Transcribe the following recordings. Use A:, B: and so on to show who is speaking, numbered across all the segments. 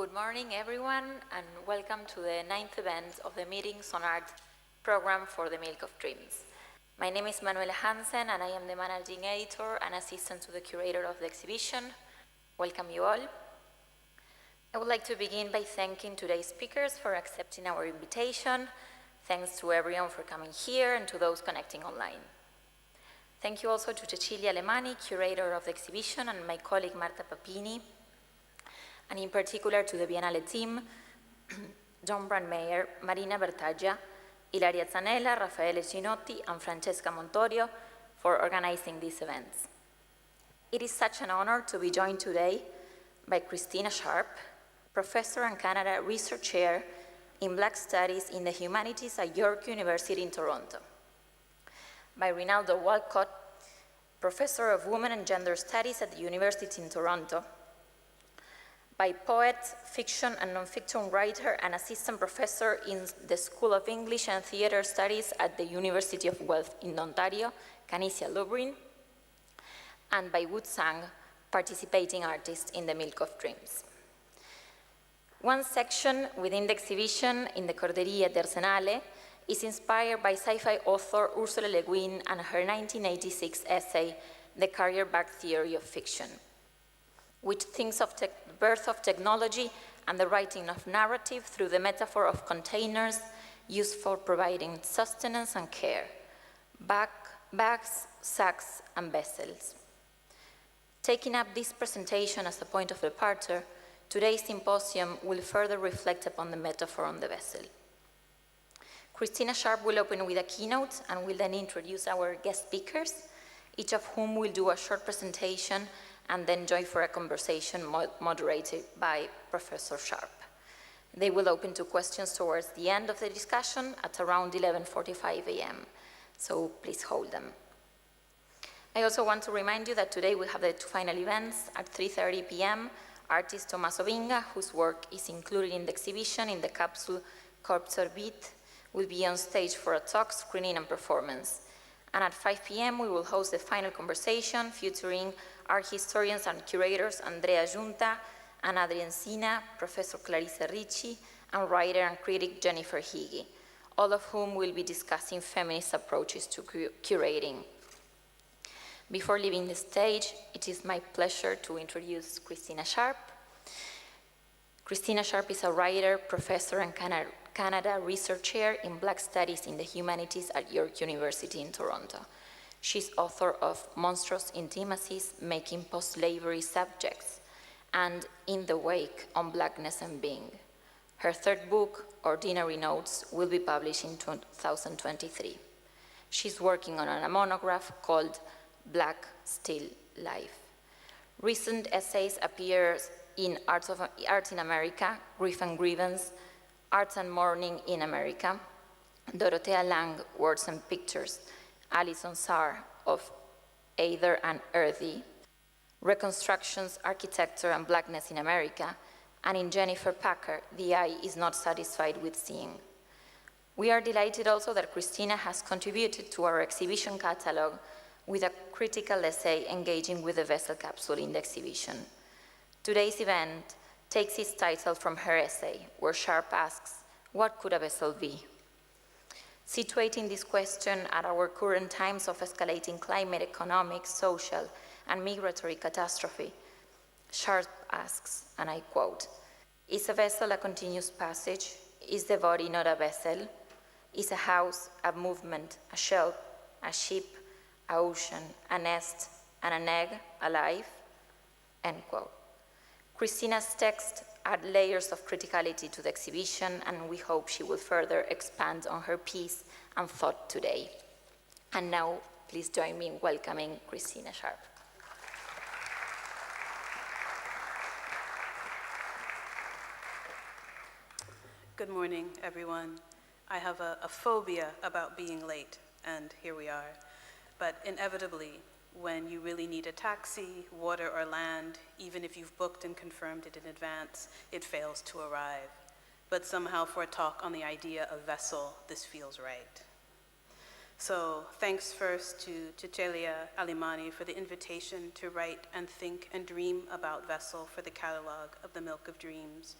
A: Good morning, everyone, and welcome to the 9th event of the Meetings on Art program for the Milk of Dreams. My name is Manuela Hansen, and I am the managing editor and assistant to the curator of the exhibition. Welcome you all. I would like to begin by thanking today's speakers for accepting our invitation. Thanks to everyone for coming here and to those connecting online. Thank you also to Cecilia Alemani, curator of the exhibition, and my colleague Marta Papini, and in particular to the Biennale team, John Brandmeier, Marina Bertaggia, Ilaria Zanella, Raffaele Ginotti, and Francesca Montorio for organizing these events. It is such an honor to be joined today by Christina Sharp, professor and Canada Research Chair in Black Studies in the Humanities at York University in Toronto, by Rinaldo Walcott, professor of Women and Gender Studies at the University in Toronto, by poet, fiction and nonfiction writer and assistant professor in the School of English and Theatre Studies at the University of Guelph in Ontario, Canisia Lubrin, and by Wu Tsang, participating artist in the Milk of Dreams. One section within the exhibition in the Corderia d'Arsenale is inspired by sci-fi author Ursula Le Guin and her 1986 essay, The Carrier-Bag Theory of Fiction, which thinks of the birth of technology and the writing of narrative through the metaphor of containers used for providing sustenance and care, bags, sacks, and vessels. Taking up this presentation as a point of departure, today's symposium will further reflect upon the metaphor on the vessel. Christina Sharp will open with a keynote and will then introduce our guest speakers, each of whom will do a short presentation and then join for a conversation moderated by Professor Sharp. They will open to questions towards the end of the discussion at around 11:45 a.m., so please hold them. I also want to remind you that today we have the two final events. At 3:30 p.m., artist Tommaso Vinga, whose work is included in the exhibition in the capsule Corps Orbite, will be on stage for a talk, screening, and performance. And at 5 p.m., we will host the final conversation featuring art historians and curators Andrea Giunta and Adrien Sina, Professor Clarissa Ricci, and writer and critic Jennifer Higgy, all of whom will be discussing feminist approaches to curating. Before leaving the stage, it is my pleasure to introduce Christina Sharp. Christina Sharp is a writer, professor, and Canada Research Chair in Black Studies in the Humanities at York University in Toronto. She's author of Monstrous Intimacies, Making Post-Slavery Subjects, and In the Wake on Blackness and Being. Her third book, Ordinary Notes, will be published in 2023. She's working on a monograph called Black Still Life. Recent essays appear in Art in America, Grief and Grievance, Art and Mourning in America, Dorothea Lang, Words and Pictures, Alison Saar of Either and Earthy, Reconstructions, Architecture and Blackness in America, and in Jennifer Packer, The Eye is Not Satisfied with Seeing. We are delighted also that Christina has contributed to our exhibition catalog with a critical essay engaging with the vessel capsule in the exhibition. Today's event takes its title from her essay, where Sharp asks, what could a vessel be? Situating this question at our current times of escalating climate, economic, social, and migratory catastrophe, Sharp asks, and I quote, is a vessel a continuous passage? Is the body not a vessel? Is a house, a movement, a shelf, a ship, a ocean, a nest, and an egg alive? End quote. Christina's text add layers of criticality to the exhibition, and we hope she will further expand on her piece and thought today. And now, please join me in welcoming Christina Sharp.
B: Good morning, everyone. I have a phobia about being late, and here we are. But inevitably, when you really need a taxi, water, or land, even if you've booked and confirmed it in advance, it fails to arrive. But somehow for a talk on the idea of vessel, this feels right. So thanks first to Cecilia Alemani for the invitation to write and think and dream about Vessel for the catalog of the Milk of Dreams.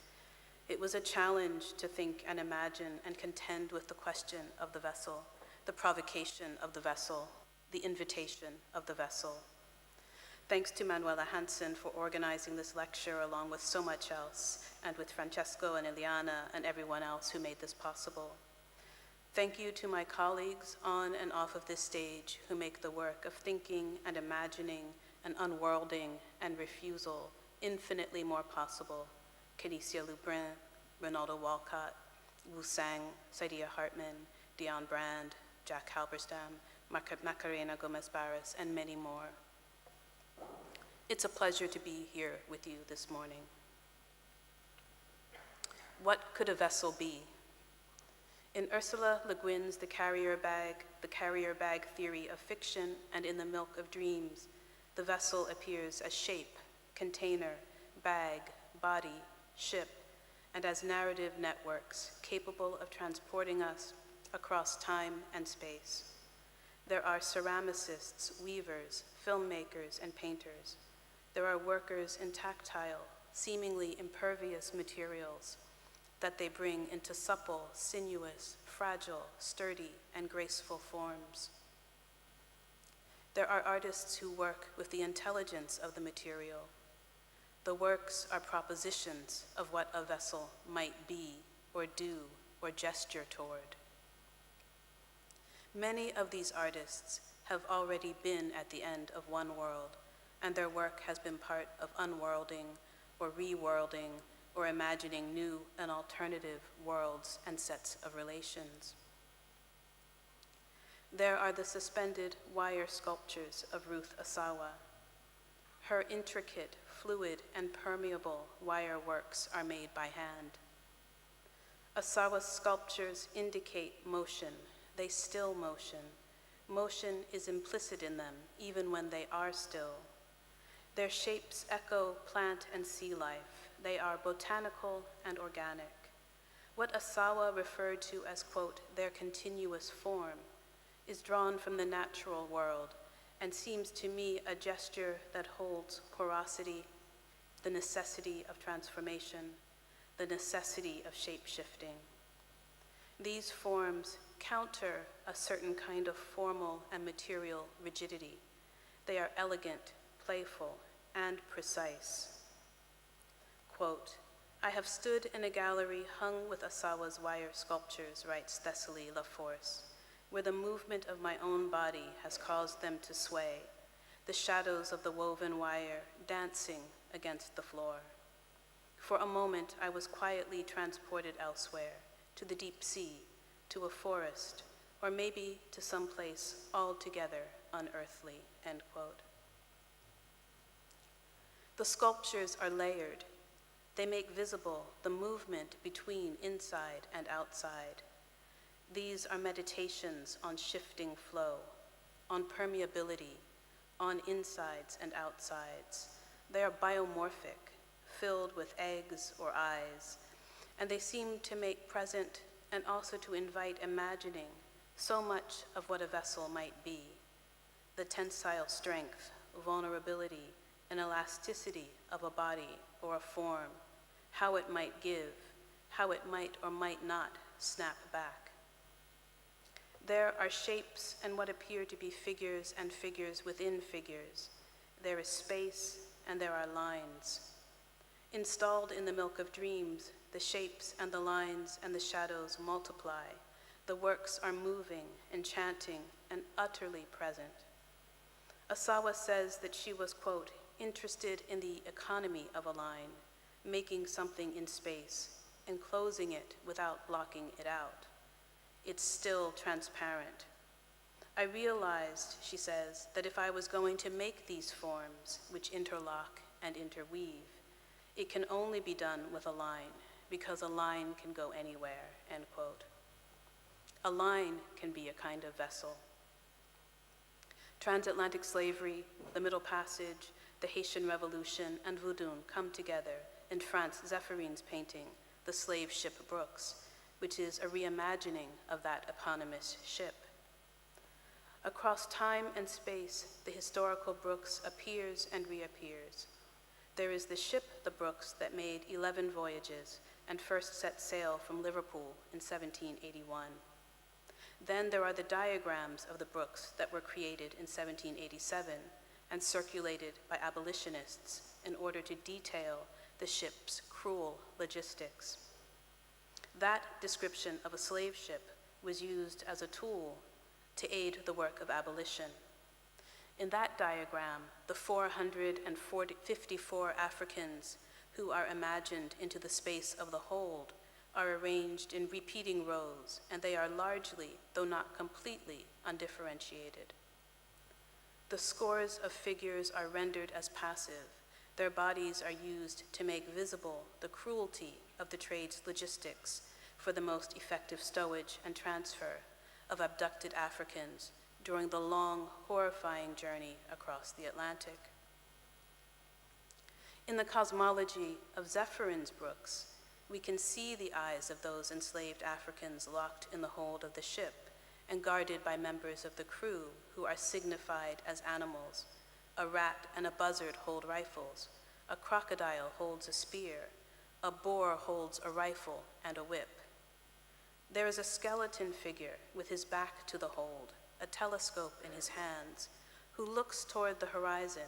B: It was a challenge to think and imagine and contend with the question of the vessel, the provocation of the vessel, the invitation of the vessel. Thanks to Manuela Hansen for organizing this lecture along with so much else, and with Francesco and Eliana and everyone else who made this possible. Thank you to my colleagues on and off of this stage who make the work of thinking and imagining and unworlding and refusal infinitely more possible. Canicia Lubrin, Ronaldo Walcott, Wu Sang, Saidia Hartman, Dion Brand, Jack Halberstam, Macarena Gomez-Barras, and many more. It's a pleasure to be here with you this morning. What could a vessel be? In Ursula Le Guin's The Carrier Bag theory of fiction, and in The Milk of Dreams, the vessel appears as shape, container, bag, body, ship, and as narrative networks capable of transporting us across time and space. There are ceramicists, weavers, filmmakers, and painters. There are workers in tactile, seemingly impervious materials that they bring into supple, sinuous, fragile, sturdy, and graceful forms. There are artists who work with the intelligence of the material. The works are propositions of what a vessel might be, or do, or gesture toward. Many of these artists have already been at the end of one world, and their work has been part of unworlding, or reworlding, or imagining new and alternative worlds and sets of relations. There are the suspended wire sculptures of Ruth Asawa. Her intricate, fluid, and permeable wire works are made by hand. Asawa's sculptures indicate motion. They still motion. Motion is implicit in them, even when they are still. Their shapes echo plant and sea life. They are botanical and organic. What Asawa referred to as, quote, their continuous form, is drawn from the natural world and seems to me a gesture that holds porosity, the necessity of transformation, the necessity of shape-shifting. These forms counter a certain kind of formal and material rigidity. They are elegant, playful, and precise. Quote, I have stood in a gallery hung with Asawa's wire sculptures, writes Thessaly Laforce, where the movement of my own body has caused them to sway, the shadows of the woven wire dancing against the floor. For a moment, I was quietly transported elsewhere, to the deep sea, to a forest, or maybe to some place altogether unearthly, end quote. The sculptures are layered. They make visible the movement between inside and outside. These are meditations on shifting flow, on permeability, on insides and outsides. They are biomorphic, filled with eggs or eyes, and they seem to make present and also to invite imagining so much of what a vessel might be, the tensile strength, vulnerability, and elasticity of a body or a form, how it might give, how it might or might not snap back. There are shapes and what appear to be figures and figures within figures. There is space and there are lines. Installed in the Milk of Dreams, the shapes and the lines and the shadows multiply. The works are moving, enchanting, and utterly present. Asawa says that she was, quote, interested in the economy of a line, making something in space, enclosing it without blocking it out. It's still transparent. I realized, she says, that if I was going to make these forms, which interlock and interweave, it can only be done with a line, because a line can go anywhere, end quote. A line can be a kind of vessel. Transatlantic slavery, the Middle Passage, the Haitian Revolution, and Voodoo come together in Franz Zepherin's painting, The Slave Ship Brooks, which is a reimagining of that eponymous ship. Across time and space, the historical Brooks appears and reappears. There is the ship, the Brooks, that made 11 voyages and first set sail from Liverpool in 1781. Then there are the diagrams of the brooks that were created in 1787 and circulated by abolitionists in order to detail the ship's cruel logistics. That description of a slave ship was used as a tool to aid the work of abolition. In that diagram, the 454 Africans who are imagined into the space of the hold are arranged in repeating rows, and they are largely, though not completely, undifferentiated. The scores of figures are rendered as passive. Their bodies are used to make visible the cruelty of the trade's logistics for the most effective stowage and transfer of abducted Africans during the long, horrifying journey across the Atlantic. In the cosmology of Zephyrin's brooks, we can see the eyes of those enslaved Africans locked in the hold of the ship and guarded by members of the crew who are signified as animals. A rat and a buzzard hold rifles. A crocodile holds a spear. A boar holds a rifle and a whip. There is a skeleton figure with his back to the hold, a telescope in his hands, who looks toward the horizon.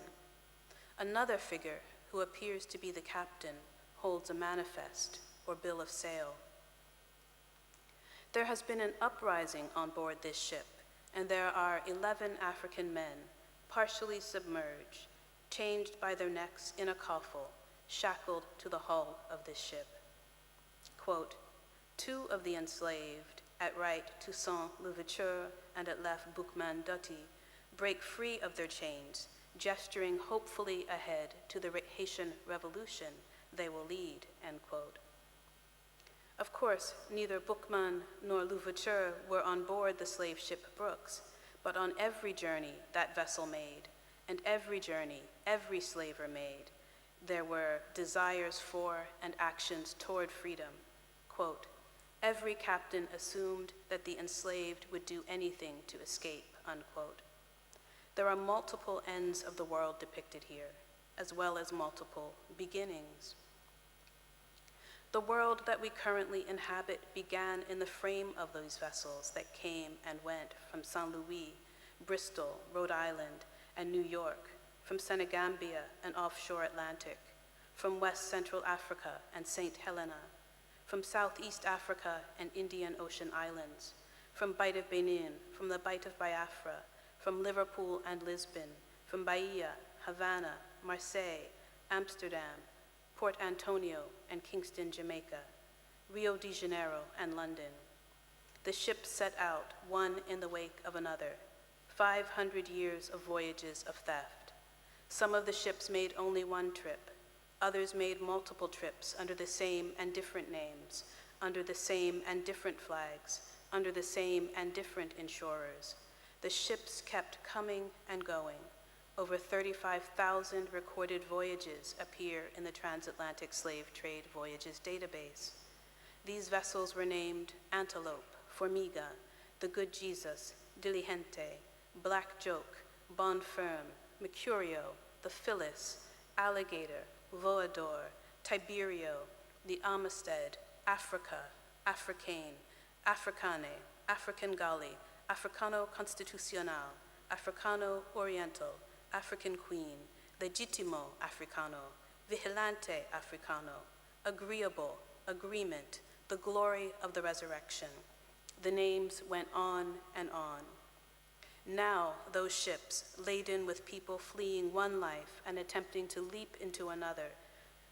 B: Another figure, who appears to be the captain, holds a manifest or bill of sale. There has been an uprising on board this ship, and there are 11 African men, partially submerged, chained by their necks in a coffle, shackled to the hull of this ship. Quote, 2 of the enslaved, at right Toussaint Louverture and at left Boukman Dutty, break free of their chains, gesturing hopefully ahead to the Haitian Revolution they will lead, end quote. Of course, neither Boukman nor Louverture were on board the slave ship Brooks, but on every journey that vessel made, and every journey every slaver made, there were desires for and actions toward freedom. Quote, every captain assumed that the enslaved would do anything to escape, unquote. There are multiple ends of the world depicted here, as well as multiple beginnings. The world that we currently inhabit began in the frame of those vessels that came and went from St. Louis, Bristol, Rhode Island, and New York, from Senegambia and offshore Atlantic, from West Central Africa and St. Helena, from Southeast Africa and Indian Ocean Islands, from Bight of Benin, from the Bight of Biafra, from Liverpool and Lisbon, from Bahia, Havana, Marseille, Amsterdam, Port Antonio and Kingston, Jamaica, Rio de Janeiro and London. The ships set out, one in the wake of another, 500 years of voyages of theft. Some of the ships made only one trip. Others made multiple trips under the same and different names, under the same and different flags, under the same and different insurers. The ships kept coming and going. Over 35,000 recorded voyages appear in the Transatlantic Slave Trade Voyages database. These vessels were named Antelope, Formiga, The Good Jesus, Diligente, Black Joke, Bon Firm, Mercurio, The Phyllis, Alligator, Voador, Tiberio, the Amistad, Africa, Africane, Africane, African Gali, Africano Constitucional, Africano Oriental, African Queen, Legitimo Africano, Vigilante Africano, Agreeable, Agreement, the Glory of the Resurrection. The names went on and on. Now those ships, laden with people fleeing one life and attempting to leap into another,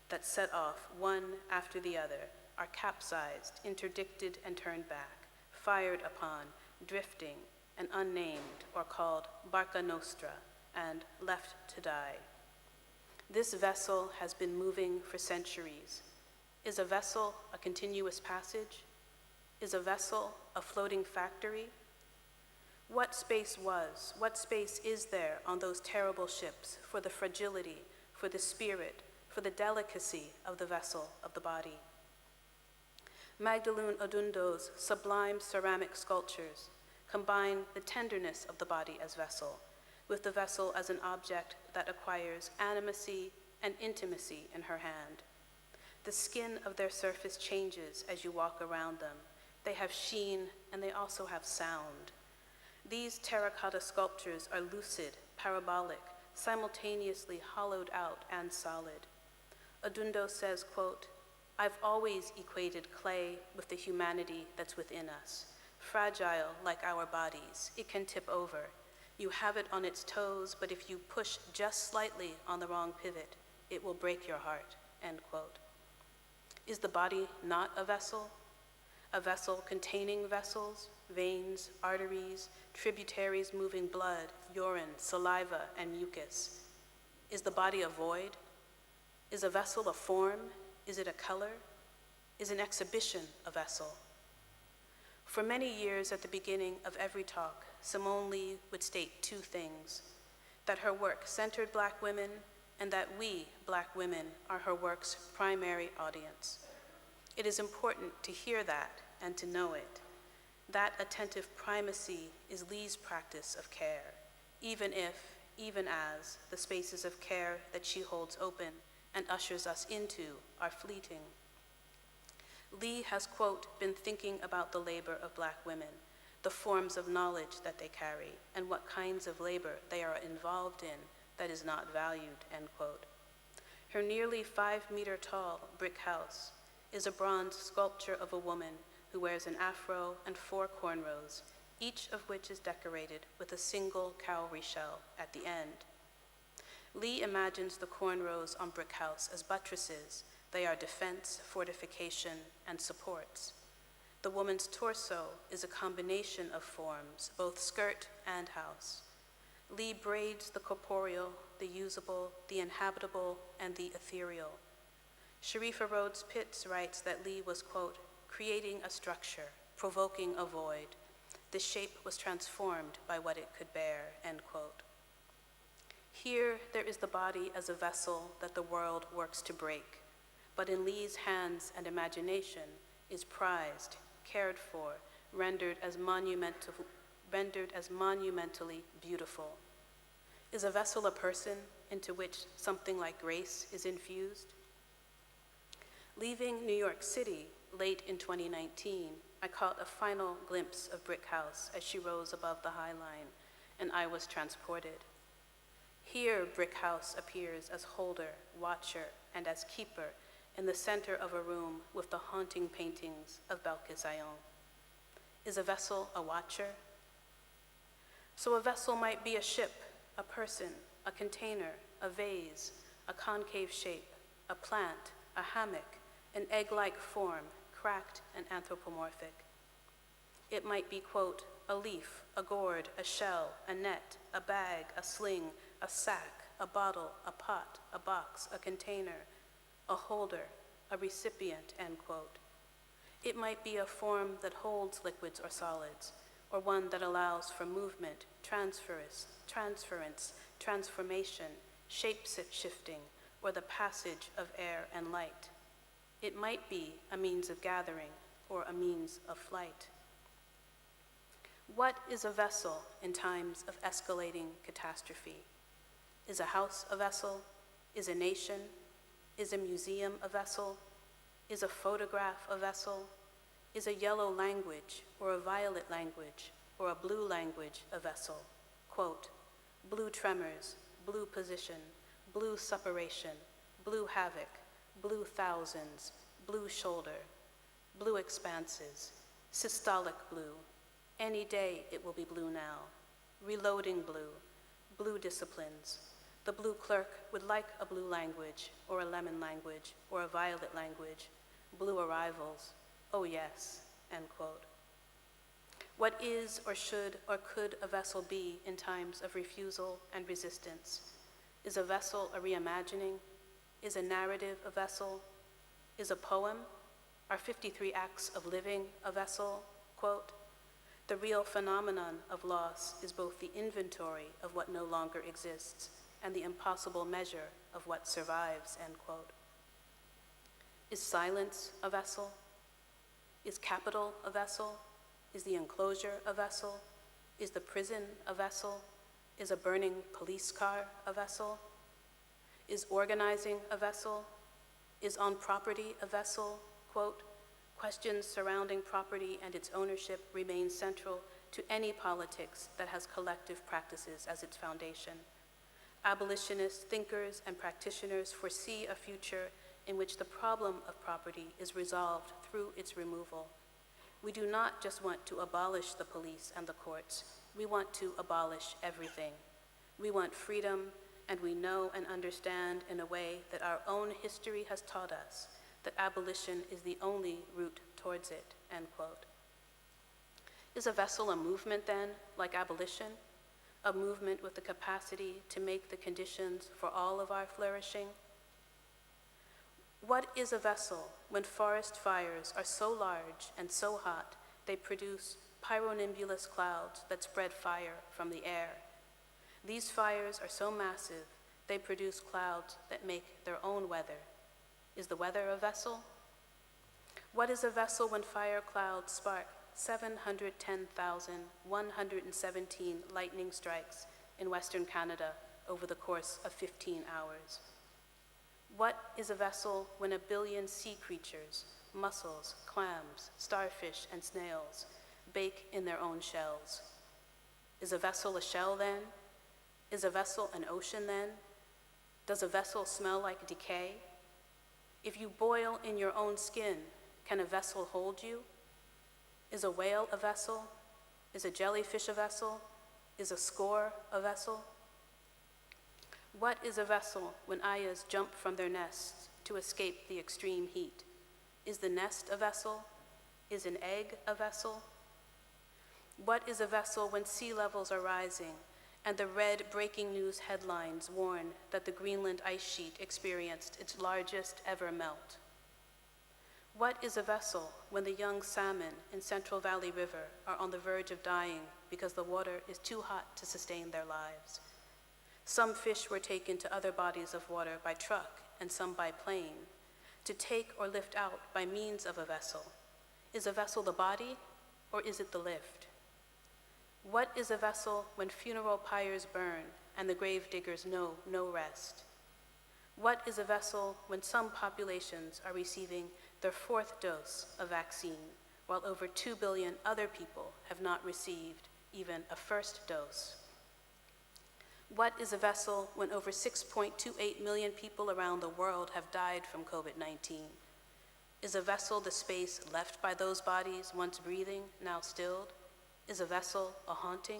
B: that set off one after the other, are capsized, interdicted and turned back, fired upon, drifting, and unnamed or called Barca Nostra, and left to die. This vessel has been moving for centuries. Is a vessel a continuous passage? Is a vessel a floating factory? What space is there on those terrible ships for the fragility, for the spirit, for the delicacy of the vessel of the body? Magdalene Odundo's sublime ceramic sculptures combine the tenderness of the body as vessel with the vessel as an object that acquires animacy and intimacy in her hand. The skin of their surface changes as you walk around them. They have sheen, and they also have sound. These terracotta sculptures are lucid, parabolic, simultaneously hollowed out and solid. Adundo says, quote, "I've always equated clay with the humanity that's within us. Fragile like our bodies, it can tip over. You have it on its toes, but if you push just slightly on the wrong pivot, it will break your heart," end quote. Is the body not a vessel? A vessel containing vessels, veins, arteries, tributaries moving blood, urine, saliva, and mucus. Is the body a void? Is a vessel a form? Is it a color? Is an exhibition a vessel? For many years at the beginning of every talk, Simone Lee would state two things: that her work centered Black women, and that we, Black women, are her work's primary audience. It is important to hear that and to know it. That attentive primacy is Lee's practice of care, even as, the spaces of care that she holds open and ushers us into are fleeting. Lee has, quote, "been thinking about the labor of Black women, the forms of knowledge that they carry, and what kinds of labor they are involved in that is not valued," end quote. Her nearly 5-meter-tall brick house is a bronze sculpture of a woman who wears an afro and 4 cornrows, each of which is decorated with a single cowrie shell at the end. Lee imagines the cornrows on brick house as buttresses. They are defense, fortification, and supports. The woman's torso is a combination of forms, both skirt and house. Lee braids the corporeal, the usable, the inhabitable, and the ethereal. Sharifa Rhodes Pitts writes that Lee was, quote, "creating a structure, provoking a void. The shape was transformed by what it could bear," end quote. Here, there is the body as a vessel that the world works to break, but in Lee's hands and imagination is prized, cared for, rendered as monumentally beautiful. Is a vessel a person into which something like grace is infused? Leaving New York City late in 2019, I caught a final glimpse of Brick House as she rose above the High Line, and I was transported. Here, Brick House appears as holder, watcher, and as keeper in the center of a room with the haunting paintings of Belkis Ayon. Is a vessel a watcher? So a vessel might be a ship, a person, a container, a vase, a concave shape, a plant, a hammock, an egg-like form, cracked and anthropomorphic. It might be, quote, "a leaf, a gourd, a shell, a net, a bag, a sling, a sack, a bottle, a pot, a box, a container, a holder, a recipient," end quote. It might be a form that holds liquids or solids, or one that allows for movement, transference, transformation, shape-shifting, or the passage of air and light. It might be a means of gathering or a means of flight. What is a vessel in times of escalating catastrophe? Is a house a vessel? Is a nation? Is a museum a vessel? Is a photograph a vessel? Is a yellow language or a violet language or a blue language a vessel? Quote, "blue tremors, blue position, blue suppuration, blue havoc, blue thousands, blue shoulder, blue expanses, systolic blue. Any day it will be blue now. Reloading blue, blue disciplines. The blue clerk would like a blue language or a lemon language or a violet language. Blue arrivals. Oh yes," end quote. What is or should or could a vessel be in times of refusal and resistance? Is a vessel a reimagining? Is a narrative a vessel? Is a poem, our 53 acts of living, a vessel? Quote, "The real phenomenon of loss is both the inventory of what no longer exists and the impossible measure of what survives," end quote. Is silence a vessel? Is capital a vessel? Is the enclosure a vessel? Is the prison a vessel? Is a burning police car a vessel? Is organizing a vessel? Is on property a vessel? Quote, questions surrounding property and its ownership remain central to any politics that has collective practices as its foundation. Abolitionist thinkers and practitioners foresee a future in which the problem of property is resolved through its removal. We do not just want to abolish the police and the courts. We want to abolish everything. We want freedom, and we know and understand in a way that our own history has taught us that abolition is the only route towards it, end quote. Is a vessel a movement then, like abolition? A movement with the capacity to make the conditions for all of our flourishing? What is a vessel when forest fires are so large and so hot they produce pyronimbulous clouds that spread fire from the air? These fires are so massive they produce clouds that make their own weather. Is the weather a vessel? What is a vessel when fire clouds spark 710,117 lightning strikes in Western Canada over the course of 15 hours? What is a vessel when a billion sea creatures, mussels, clams, starfish, and snails bake in their own shells? Is a vessel a shell then? Is a vessel an ocean then? Does a vessel smell like decay? If you boil in your own skin, can a vessel hold you? Is a whale a vessel? Is a jellyfish a vessel? Is a score a vessel? What is a vessel when ayahs jump from their nests to escape the extreme heat? Is the nest a vessel? Is an egg a vessel? What is a vessel when sea levels are rising and the red breaking news headlines warn that the Greenland ice sheet experienced its largest ever melt? What is a vessel when the young salmon in Central Valley River are on the verge of dying because the water is too hot to sustain their lives? Some fish were taken to other bodies of water by truck and some by plane, to take or lift out by means of a vessel. Is a vessel the body, or is it the lift? What is a vessel when funeral pyres burn and the grave diggers know no rest? What is a vessel when some populations are receiving their 4th dose of vaccine, while over 2 billion other people have not received even a first dose? What is a vessel when over 6.28 million people around the world have died from COVID-19? Is a vessel the space left by those bodies once breathing, now stilled? Is a vessel a haunting?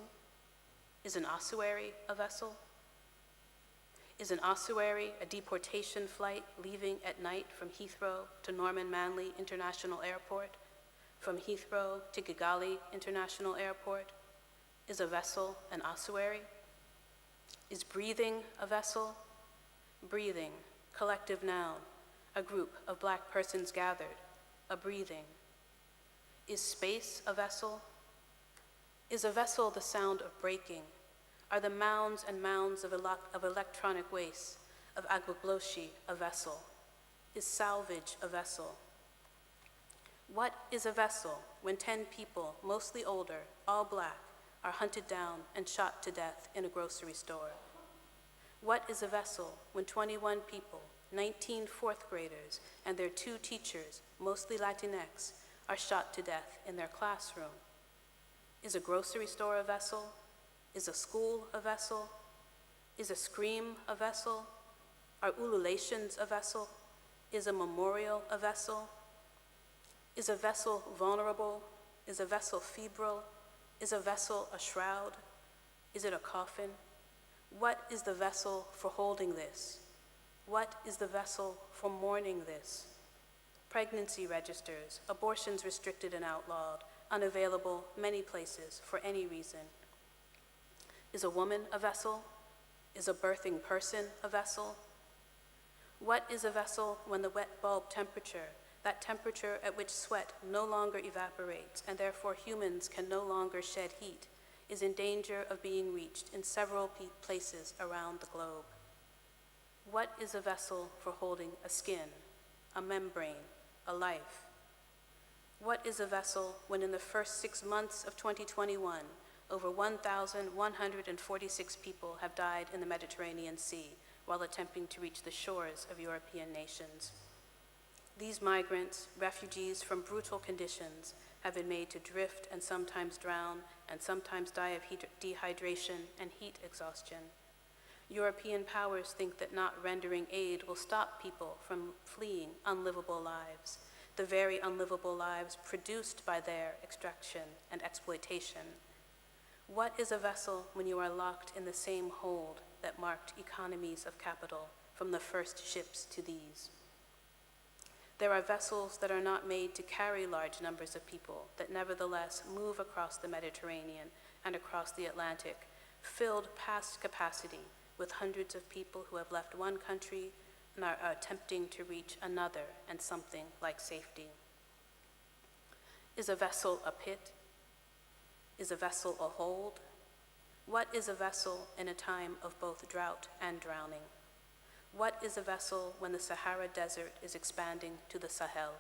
B: Is an ossuary a vessel? Is an ossuary a deportation flight leaving at night from Heathrow to Norman Manley International Airport? From Heathrow to Kigali International Airport? Is a vessel an ossuary? Is breathing a vessel? Breathing, collective noun, a group of Black persons gathered, a breathing. Is space a vessel? Is a vessel the sound of breaking? Are the mounds and mounds of electronic waste, of agbogloshi, a vessel? Is salvage a vessel? What is a vessel when 10 people, mostly older, all Black, are hunted down and shot to death in a grocery store? What is a vessel when 21 people, 19 4th graders, and their 2 teachers, mostly Latinx, are shot to death in their classroom? Is a grocery store a vessel? Is a school a vessel? Is a scream a vessel? Are ululations a vessel? Is a memorial a vessel? Is a vessel vulnerable? Is a vessel febrile? Is a vessel a shroud? Is it a coffin? What is the vessel for holding this? What is the vessel for mourning this? Pregnancy registers, abortions restricted and outlawed, unavailable many places for any reason. Is a woman a vessel? Is a birthing person a vessel? What is a vessel when the wet bulb temperature, that temperature at which sweat no longer evaporates and therefore humans can no longer shed heat, is in danger of being reached in several places around the globe? What is a vessel for holding a skin, a membrane, a life? What is a vessel when in the first 6 months of 2021, over 1,146 people have died in the Mediterranean Sea while attempting to reach the shores of European nations? These migrants, refugees from brutal conditions, have been made to drift and sometimes drown and sometimes die of dehydration and heat exhaustion. European powers think that not rendering aid will stop people from fleeing unlivable lives, the very unlivable lives produced by their extraction and exploitation. What is a vessel when you are locked in the same hold that marked economies of capital from the first ships to these? There are vessels that are not made to carry large numbers of people that nevertheless move across the Mediterranean and across the Atlantic, filled past capacity with hundreds of people who have left one country and are attempting to reach another and something like safety. Is a vessel a pit? Is a vessel a hold? What is a vessel in a time of both drought and drowning? What is a vessel when the Sahara Desert is expanding to the Sahel?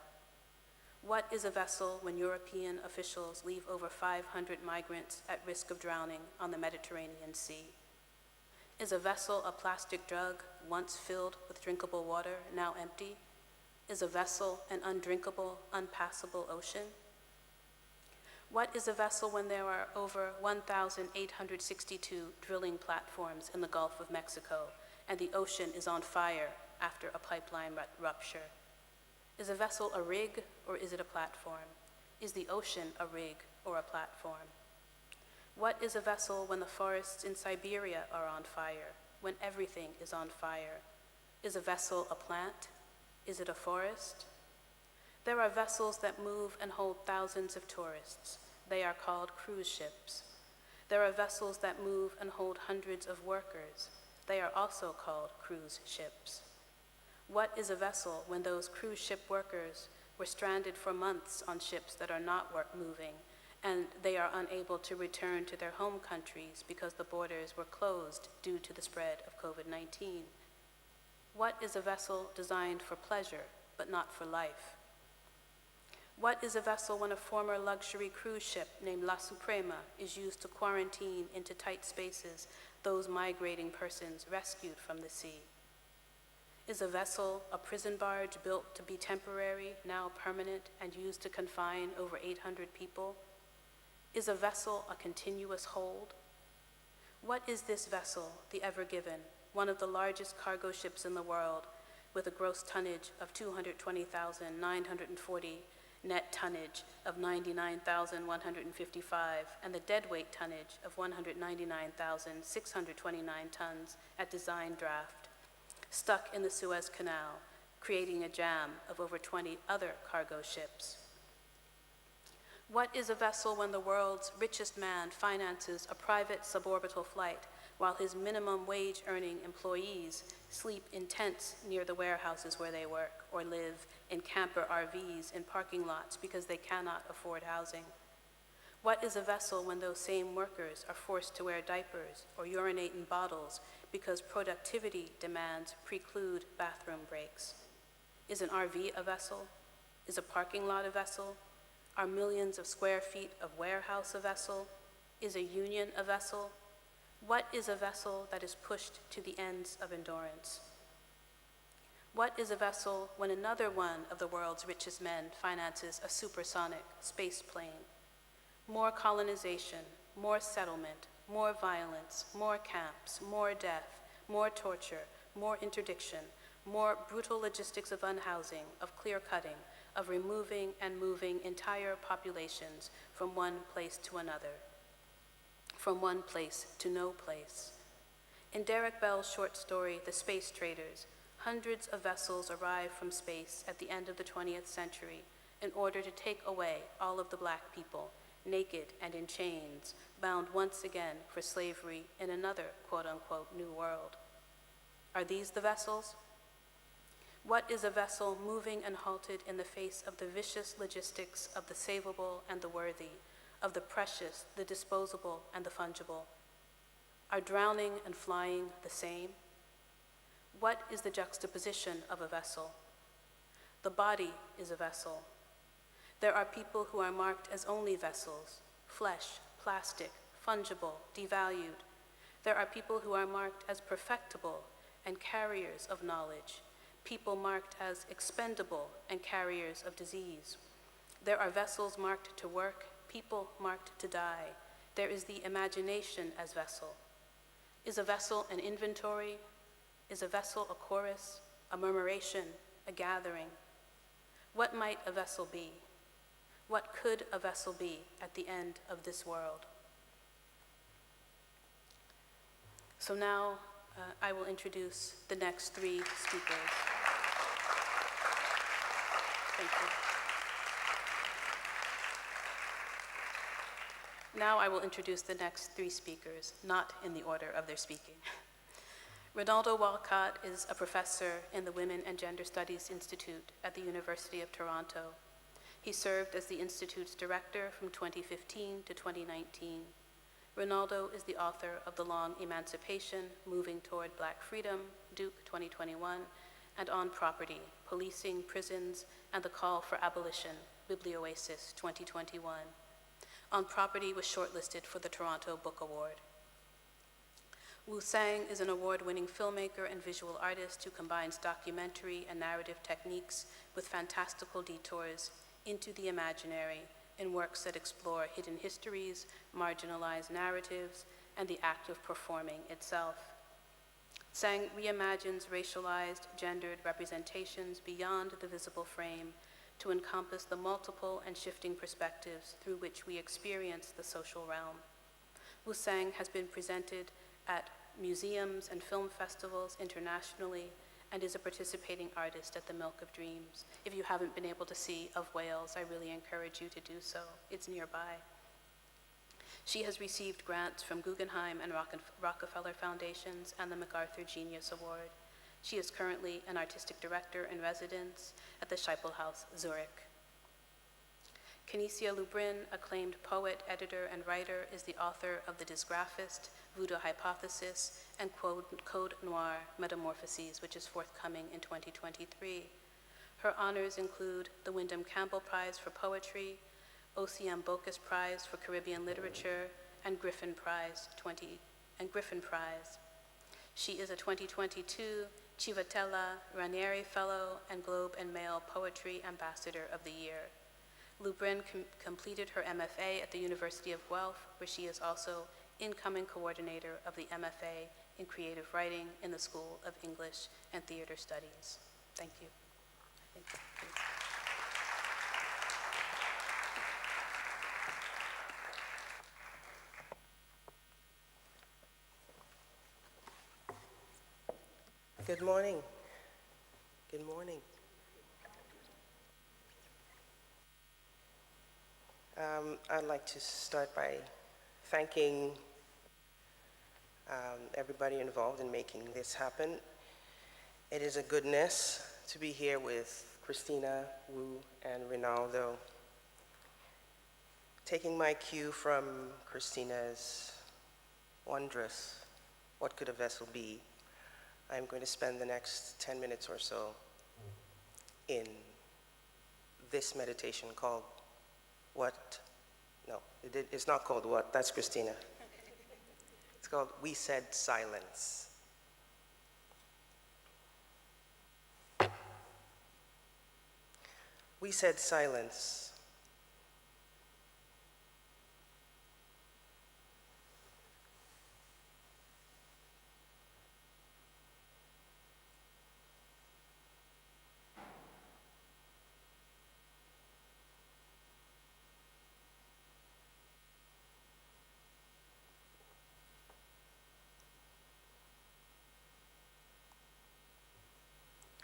B: What is a vessel when European officials leave over 500 migrants at risk of drowning on the Mediterranean Sea? Is a vessel a plastic drug once filled with drinkable water, now empty? Is a vessel an undrinkable, unpassable ocean? What is a vessel when there are over 1,862 drilling platforms in the Gulf of Mexico and the ocean is on fire after a pipeline rupture? Is a vessel a rig or is it a platform? Is the ocean a rig or a platform? What is a vessel when the forests in Siberia are on fire, when everything is on fire? Is a vessel a plant? Is it a forest? There are vessels that move and hold thousands of tourists. They are called cruise ships. There are vessels that move and hold hundreds of workers. They are also called cruise ships. What is a vessel when those cruise ship workers were stranded for months on ships that are not moving, and they are unable to return to their home countries because the borders were closed due to the spread of COVID-19? What is a vessel designed for pleasure but not for life? What is a vessel when a former luxury cruise ship named La Suprema is used to quarantine into tight spaces those migrating persons rescued from the sea? Is a vessel a prison barge built to be temporary, now permanent, and used to confine over 800 people? Is a vessel a continuous hold? What is this vessel, the Ever Given, one of the largest cargo ships in the world, with a gross tonnage of 220,940, net tonnage of 99,155, and the deadweight tonnage of 199,629 tons at design draft, stuck in the Suez Canal, creating a jam of over 20 other cargo ships? What is a vessel when the world's richest man finances a private suborbital flight while his minimum wage earning employees sleep in tents near the warehouses where they work or live in camper RVs in parking lots because they cannot afford housing? What is a vessel when those same workers are forced to wear diapers or urinate in bottles because productivity demands preclude bathroom breaks? Is an RV a vessel? Is a parking lot a vessel? Are millions of square feet of warehouse a vessel? Is a union a vessel? What is a vessel that is pushed to the ends of endurance? What is a vessel when another one of the world's richest men finances a supersonic space plane? More colonization, more settlement, more violence, more camps, more death, more torture, more interdiction, more brutal logistics of unhousing, of clear-cutting, of removing and moving entire populations from one place to another, from one place to no place. In Derek Bell's short story, The Space Traders, hundreds of vessels arrived from space at the end of the 20th century in order to take away all of the black people, naked and in chains, bound once again for slavery in another quote-unquote new world. Are these the vessels? What is a vessel moving and halted in the face of the vicious logistics of the savable and the worthy, of the precious, the disposable, and the fungible? Are drowning and flying the same? What is the juxtaposition of a vessel? The body is a vessel. There are people who are marked as only vessels, flesh, plastic, fungible, devalued. There are people who are marked as perfectible and carriers of knowledge, people marked as expendable and carriers of disease. There are vessels marked to work, people marked to die. There is the imagination as vessel. Is a vessel an inventory? Is a vessel a chorus, a murmuration, a gathering? What might a vessel be? What could a vessel be at the end of this world? So now I will introduce the next three speakers. Thank you. Now I will introduce the next three speakers, not in the order of their speaking. Ronaldo Walcott is a professor in the Women and Gender Studies Institute at the University of Toronto. He served as the Institute's director from 2015 to 2019. Ronaldo is the author of The Long Emancipation, Moving Toward Black Freedom, Duke 2021, and On Property, Policing Prisons and the Call for Abolition, Biblioasis 2021. On Property was shortlisted for the Toronto Book Award. Wu Sang is an award-winning filmmaker and visual artist who combines documentary and narrative techniques with fantastical detours into the imaginary in works that explore hidden histories, marginalized narratives, and the act of performing itself. Sang reimagines racialized, gendered representations beyond the visible frame to encompass the multiple and shifting perspectives through which we experience the social realm. Wu Sang has been presented at museums and film festivals internationally and is a participating artist at the Milk of Dreams. If you haven't been able to see Of Whales, I really encourage you to do so. It's nearby. She has received grants from Guggenheim and Rockefeller Foundations and the MacArthur Genius Award. She is currently an artistic director in residence at the Scheipel House, Zurich. Kinesia Lubrin, acclaimed poet, editor, and writer, is the author of The Dysgraphist, Voodoo Hypothesis, and Code Noir, Metamorphoses, which is forthcoming in 2023. Her honors include the Wyndham Campbell Prize for Poetry, OCM Bocas Prize for Caribbean Literature, and Griffin Prize. She is a 2022 Civatella Ranieri Fellow and Globe and Mail Poetry Ambassador of the Year. Lubrin completed her MFA at the University of Guelph, where she is also incoming coordinator of the MFA in Creative Writing in the School of English and Theater Studies. Thank you. Thank you.
C: Good morning. Good morning. I'd like to start by thanking everybody involved in making this happen. It is a goodness to be here with Christina, Wu, and Ronaldo. Taking my cue from Christina's wondrous, what could a vessel be? I'm going to spend the next 10 minutes or so in this meditation called What? No, it's not called What, that's Christina. It's called We Said Silence. We said silence.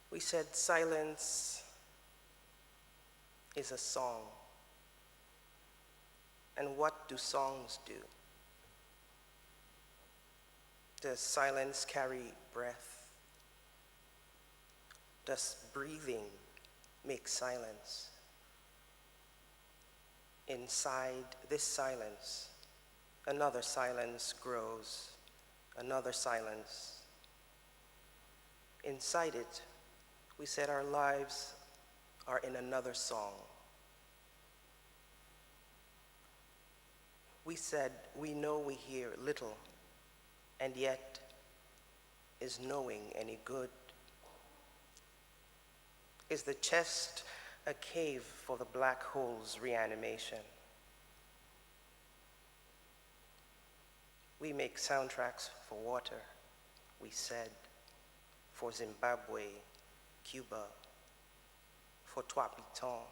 C: We said silence is a song. And what do songs do? Does silence carry breath? Does breathing make silence? Inside this silence, another silence grows, another silence. Inside it, we said our lives are in another song. We said we know we hear little, and yet is knowing any good? Is the chest a cave for the black hole's reanimation? We make soundtracks for water, we said, for Zimbabwe, Cuba, for Trois Pitons,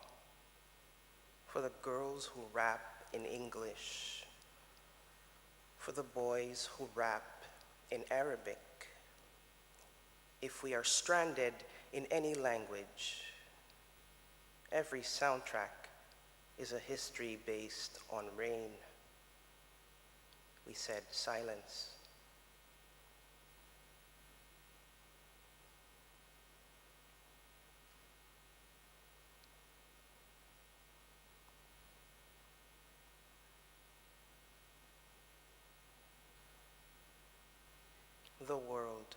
C: for the girls who rap in English, for the boys who rap in Arabic. If we are stranded in any language, every soundtrack is a history based on rain. We said silence. The world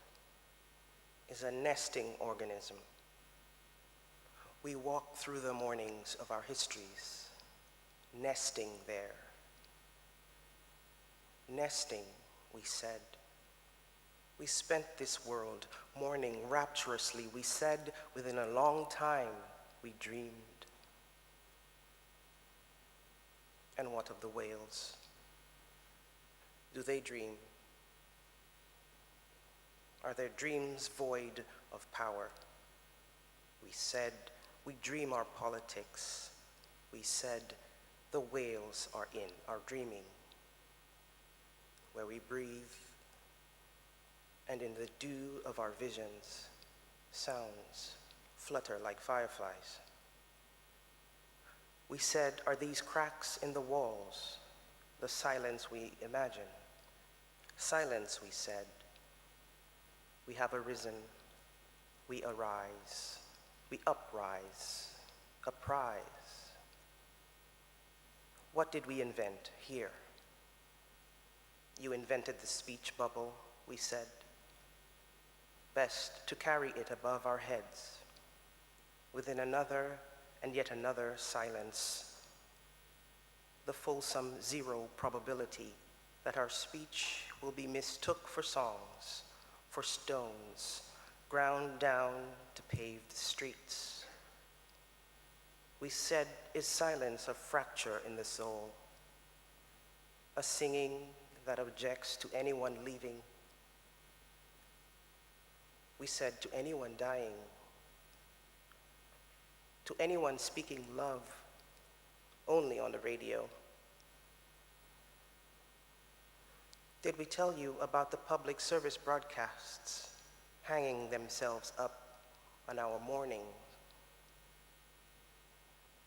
C: is a nesting organism. We walk through the mornings of our histories, nesting there. Nesting, we said. We spent this world mourning rapturously. We said within a long time we dreamed. And what of the whales? Do they dream? Are their dreams void of power? We said, we dream our politics. We said, the whales are in our dreaming, where we breathe, and in the dew of our visions, sounds flutter like fireflies. We said, are these cracks in the walls the silence we imagine? Silence, we said. We have arisen, we arise, we uprise, apprise. What did we invent here? You invented the speech bubble, we said. Best to carry it above our heads, within another and yet another silence, the fulsome zero probability that our speech will be mistook for songs, for stones, ground down to paved streets. We said, is silence a fracture in the soul, a singing that objects to anyone leaving? We said, to anyone dying, to anyone speaking love only on the radio. Did we tell you about the public service broadcasts hanging themselves up on our mourning?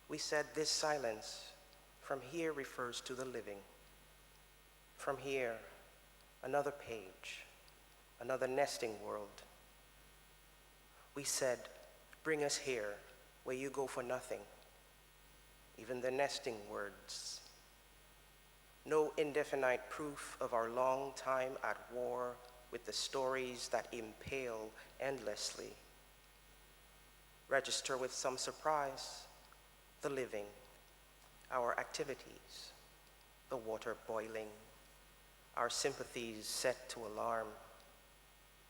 C: We said this silence from here refers to the living. From here, another page, another nesting world. We said, bring us here where you go for nothing, even the nesting words. No indefinite proof of our long time at war with the stories that impale endlessly. Register with some surprise the living, our activities, the water boiling, our sympathies set to alarm.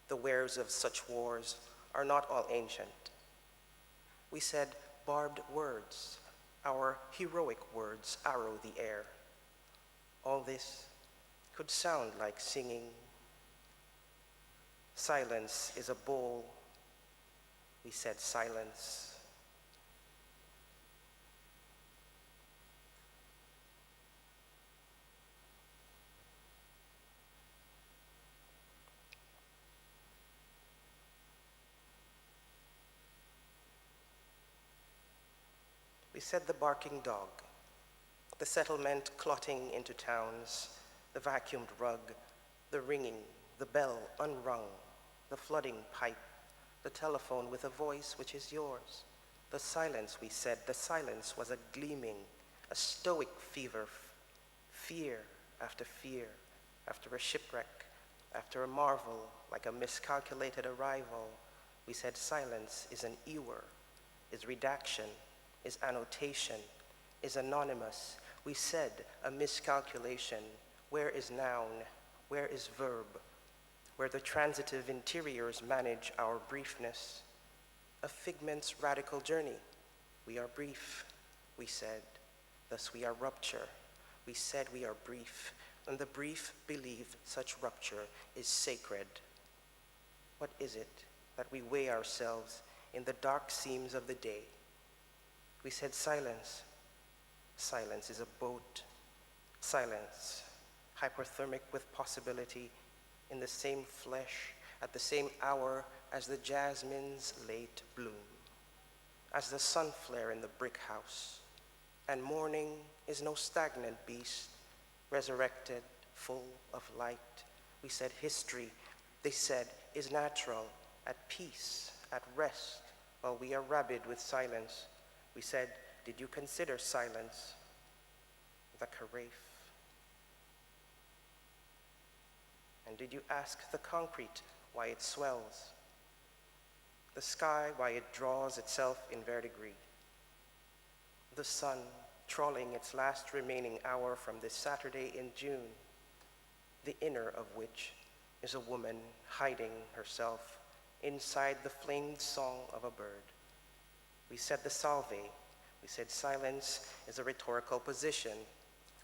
C: The wares of such wars are not all ancient. We said barbed words, our heroic words arrow the air. All this could sound like singing. Silence is a bowl. We said silence. We said the barking dog, the settlement clotting into towns, the vacuumed rug, the ringing, the bell unrung, the flooding pipe, the telephone with a voice which is yours. The silence, we said, the silence was a gleaming, a stoic fever, fear after a shipwreck, after a marvel, like a miscalculated arrival. We said silence is an ewer, is redaction, is annotation, is anonymous. We said a miscalculation. Where is noun? Where is verb? Where the transitive interiors manage our briefness. a figment's radical journey. We are brief, we said, thus we are rupture. We said we are brief, and the brief believe such rupture is sacred. What is it that we weigh ourselves in the dark seams of the day? We said silence. Silence is a boat. Silence, hyperthermic with possibility, in the same flesh, at the same hour as the jasmine's late bloom, as the sun flare in the brick house. And morning is no stagnant beast, resurrected, full of light. We said history, they said, is natural, at peace, at rest, while we are rabid with silence. We said, did you consider silence? The carafe. And did you ask the concrete why it swells? The sky why it draws itself in verdigris? The sun trawling its last remaining hour from this Saturday in June, the inner of which is a woman hiding herself inside the flamed song of a bird. We said the salve. We said silence is a rhetorical position.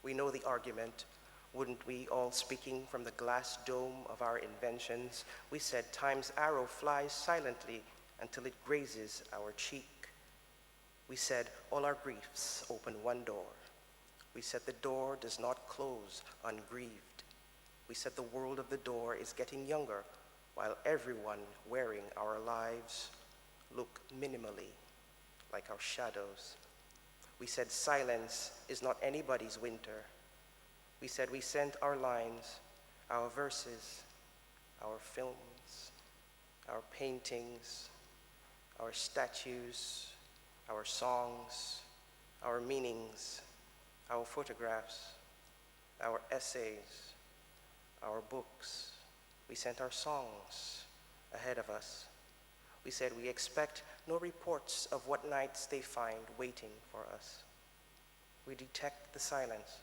C: We know the argument. Wouldn't we, all speaking from the glass dome of our inventions? We said time's arrow flies silently until it grazes our cheek. We said all our griefs open one door. We said the door does not close ungrieved. We said the world of the door is getting younger, while everyone wearing our lives look minimally like our shadows. We said silence is not anybody's winter. We said we sent our lines, our verses, our films, our paintings, our statues, our songs, our meanings, our photographs, our essays, our books. We sent our songs ahead of us. We said we expect no reports of what nights they find waiting for us. We detect the silence.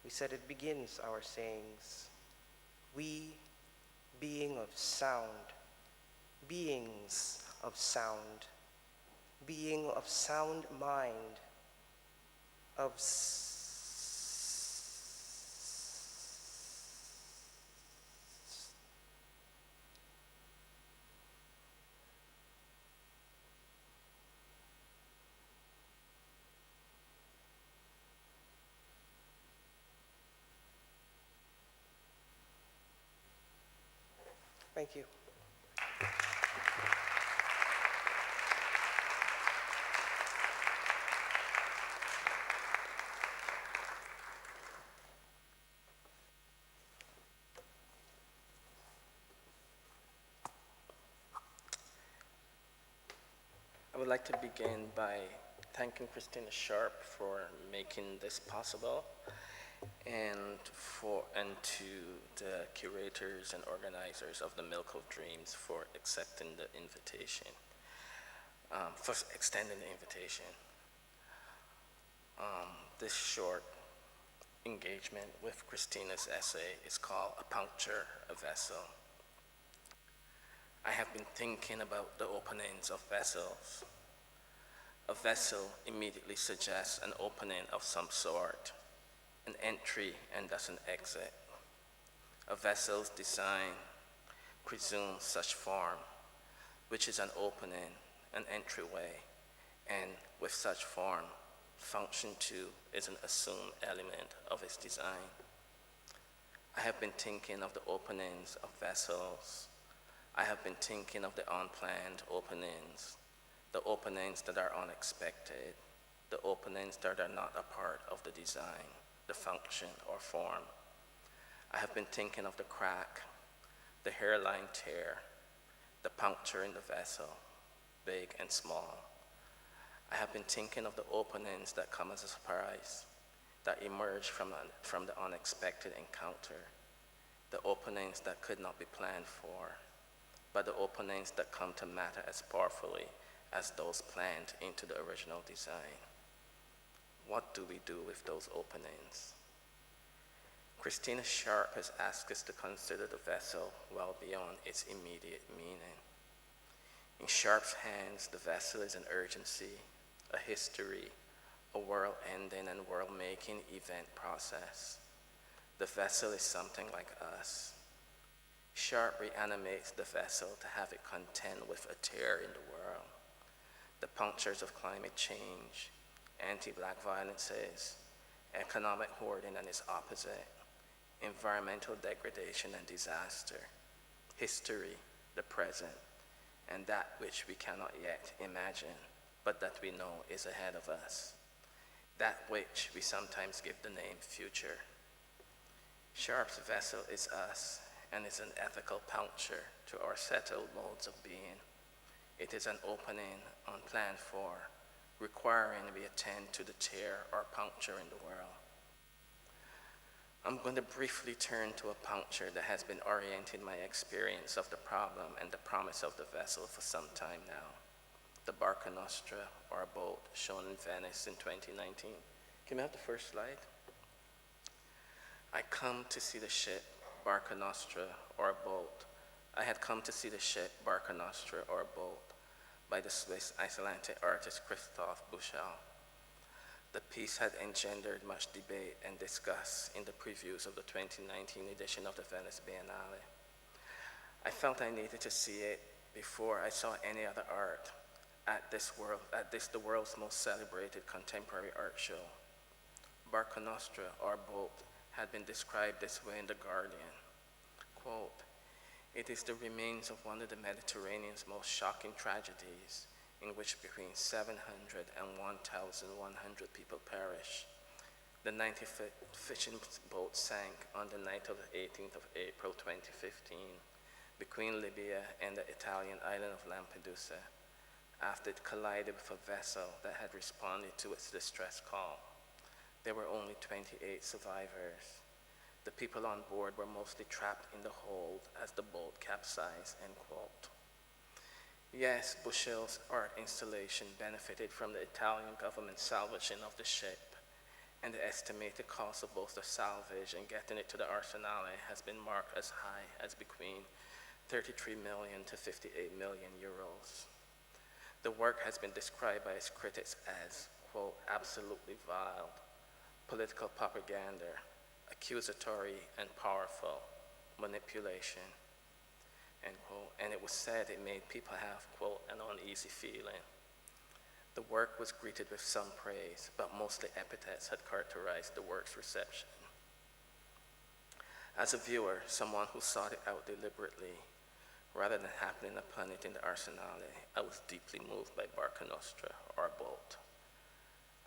C: We said it begins our sayings. We, beings of sound, being of sound mind, of Thank you.
D: I would like to begin by thanking Christina Sharp for making this possible, and to the curators and organizers of the Milk of Dreams for accepting the invitation, for extending the invitation. This short engagement with Christina's essay is called A Puncture, a Vessel. I have been thinking about the openings of vessels. A vessel immediately suggests an opening of some sort, an entry and thus an exit. A vessel's design presumes such form, which is an opening, an entryway, and with such form, function too is an assumed element of its design. I have been thinking of the openings of vessels. I have been thinking of the unplanned openings, the openings that are unexpected, the openings that are not a part of the design, the function or form. I have been thinking of the crack, the hairline tear, the puncture in the vessel, big and small. I have been thinking of the openings that come as a surprise, that emerge from the unexpected encounter, the openings that could not be planned for, but the openings that come to matter as powerfully as those planned into the original design. What do we do with those openings? Christina Sharp has asked us to consider the vessel well beyond its immediate meaning. In Sharp's hands, the vessel is an urgency, a history, a world-ending and world-making event process. The vessel is something like us. Sharp reanimates the vessel to have it contend with a tear in the world. The punctures of climate change, anti-black violences, economic hoarding and its opposite, environmental degradation and disaster, history, the present, and that which we cannot yet imagine, but that we know is ahead of us, that which we sometimes give the name future. Sharp's vessel is us, and is an ethical puncture to our settled modes of being. It is an opening unplanned for, requiring we attend to the tear or puncture in the world. I'm going to briefly turn to a puncture that has been orienting my experience of the problem and the promise of the vessel for some time now. The Barca Nostra, or boat, shown in Venice in 2019. Can we have the first slide? I come to see the ship, Barca Nostra, or boat. I had come to see the ship, Barca Nostra, or boat, by the Swiss Icelandic artist Christoph Buchel. The piece had engendered much debate and discuss in the previews of the 2019 edition of the Venice Biennale. I felt I needed to see it before I saw any other art at this the world's most celebrated contemporary art show. Barca Nostra, or boat, had been described this way in The Guardian. Quote, "It is the remains of one of the Mediterranean's most shocking tragedies, in which between 700 and 1,100 people perish. The 90-foot fishing boat sank on the night of the 18th of April 2015 between Libya and the Italian island of Lampedusa after it collided with a vessel that had responded to its distress call. There were only 28 survivors. The people on board were mostly trapped in the hold as the boat capsized," end quote. Yes, Buchel's art installation benefited from the Italian government's salvaging of the ship, and the estimated cost of both the salvage and getting it to the Arsenale has been marked as high as between 33 million to 58 million euros. The work has been described by its critics as, quote, "absolutely vile, political propaganda, accusatory and powerful manipulation," end quote, and it was said it made people have, quote, "an uneasy feeling." The work was greeted with some praise, but mostly epithets had characterized the work's reception. As a viewer, someone who sought it out deliberately, rather than happening upon it in the Arsenale, I was deeply moved by Barca Nostra, or boat.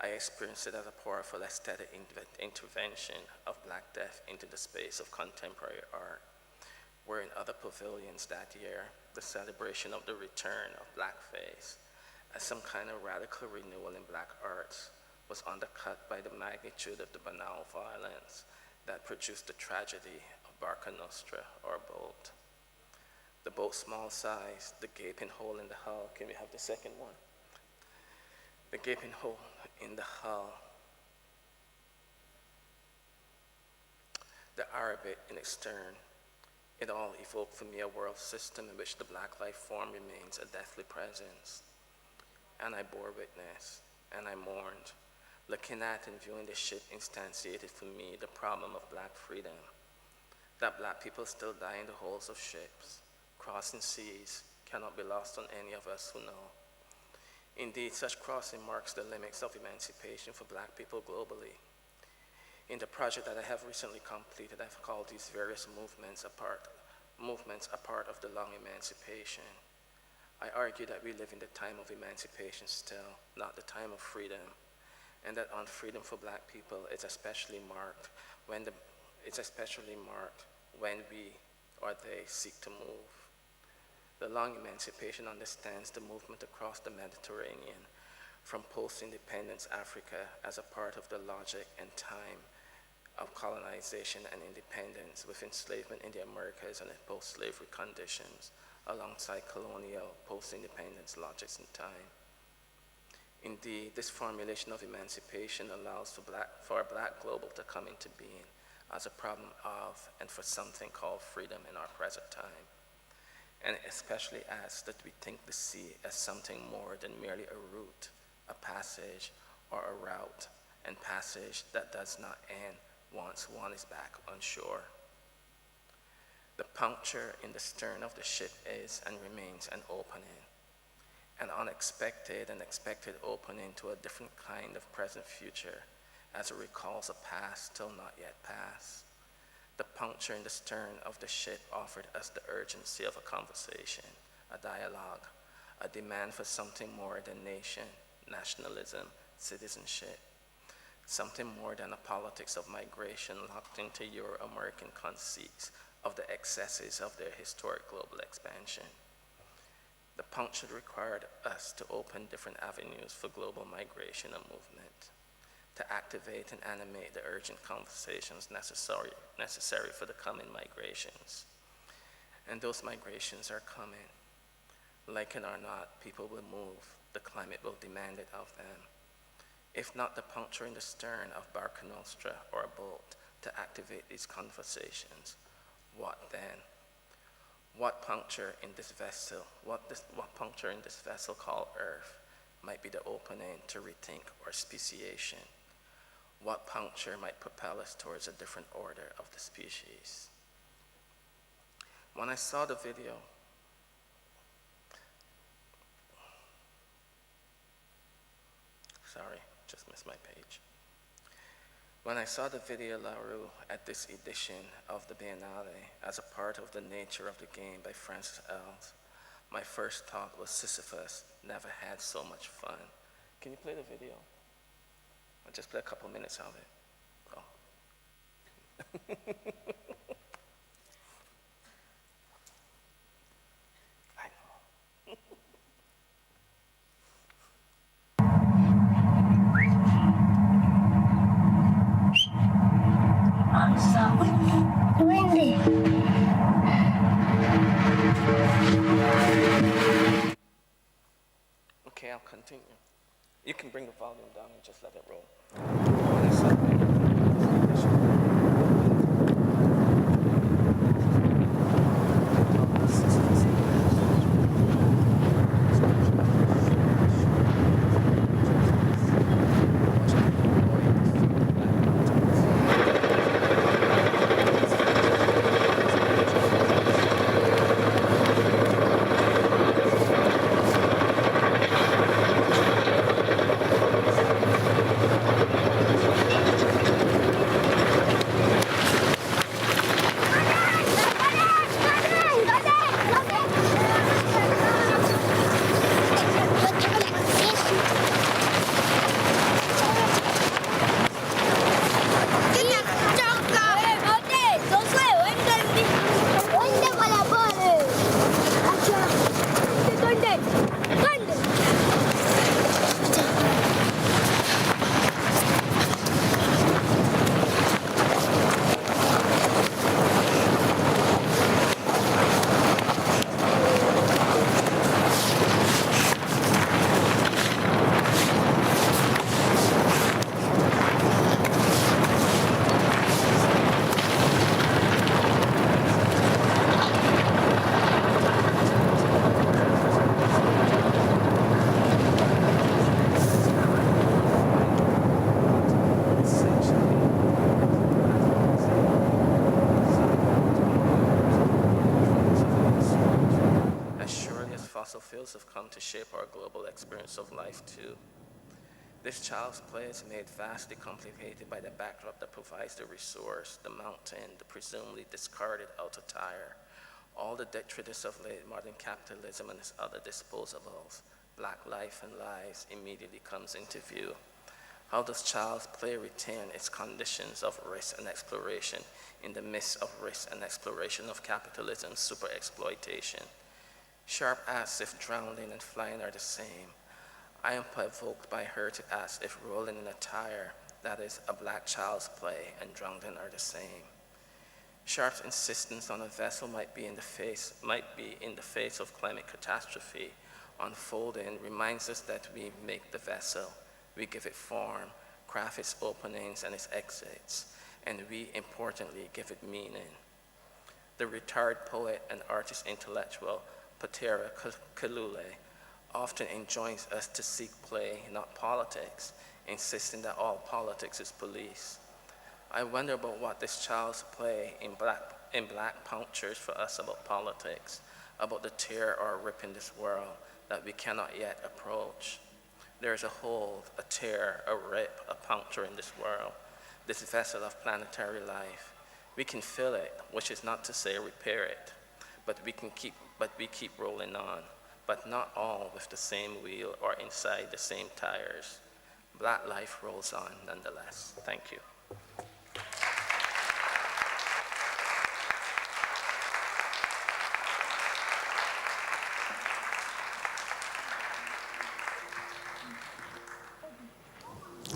D: I experienced it as a powerful aesthetic intervention of Black Death into the space of contemporary art, where in other pavilions that year, the celebration of the return of blackface as some kind of radical renewal in Black arts was undercut by the magnitude of the banal violence that produced the tragedy of Barca Nostra, or boat. The boat's small size, the gaping hole in the hull, can we have the second one? The gaping hole in the hull, the Arabic in its stern, it all evoked for me a world system in which the Black life form remains a deathly presence. And I bore witness, and I mourned, looking at and viewing the ship instantiated for me the problem of Black freedom, that Black people still die in the holds of ships, crossing seas cannot be lost on any of us who know. Indeed, such crossing marks the limits of emancipation for Black people globally. In the project that I have recently completed, I've called these various movements a part of the long emancipation. I argue that we live in the time of emancipation still, not the time of freedom, and that unfreedom for Black people is especially marked when we or they seek to move. The long emancipation understands the movement across the Mediterranean from post-independence Africa as a part of the logic and time of colonization and independence, with enslavement in the Americas and in post-slavery conditions, alongside colonial post-independence logics and time. Indeed, this formulation of emancipation allows for a Black global to come into being as a problem of and for something called freedom in our present time. and it especially asks that we think the sea as something more than merely a route, a passage, or a route, and passage that does not end once one is back on shore. The puncture in the stern of the ship is and remains an opening, an unexpected and expected opening to a different kind of present future, as it recalls a past still not yet past. The puncture in the stern of the ship offered us the urgency of a conversation, a dialogue, a demand for something more than nation, nationalism, citizenship, something more than a politics of migration locked into Euro-American conceits of the excesses of their historic global expansion. The puncture required us to open different avenues for global migration and movement, to activate and animate the urgent conversations necessary for the coming migrations. And those migrations are coming. Like it or not, people will move. The climate will demand it of them. If not the puncture in the stern of Barca Nostra or a boat to activate these conversations, what then? What puncture in this vessel, what puncture in this vessel called Earth might be the opening to rethink or speciation? What puncture might propel us towards a different order of the species? When I saw the video, sorry, just missed my page. When I saw the video La Rue at this edition of the Biennale as a part of The Nature of the Game by Francis Els, my first thought was Sisyphus never had so much fun. Can you play the video? I'll just play a couple minutes of it. I know.
E: Windy.
D: Okay, I'll continue. You can bring the volume down and just let it roll. When I saw the video, fossil fuels have come to shape our global experience of life too. This child's play is made vastly complicated by the backdrop that provides the resource, the mountain, the presumably discarded auto tire, all the detritus of late modern capitalism and its other disposables. Black life and lives immediately comes into view. How does child's play retain its conditions of risk and exploration in the midst of risk and exploration of capitalism's super exploitation? Sharp asks if drowning and flying are the same. I am provoked by her to ask if rolling in a tire, that is, a black child's play, and drowning are the same. Sharp's insistence on a vessel might be in the face of climate catastrophe unfolding reminds us that we make the vessel, we give it form, craft its openings and its exits, and we, importantly, give it meaning. The retired poet and artist intellectual Patera Kalule, often enjoins us to seek play, not politics, insisting that all politics is police. I wonder about what this child's play in black punctures for us about politics, about the tear or rip in this world that we cannot yet approach. There is a hole, a tear, a rip, a puncture in this world, this vessel of planetary life. We can fill it, which is not to say repair it, but we keep rolling on, but not all with the same wheel or inside the same tires. Black life rolls on nonetheless. Thank you.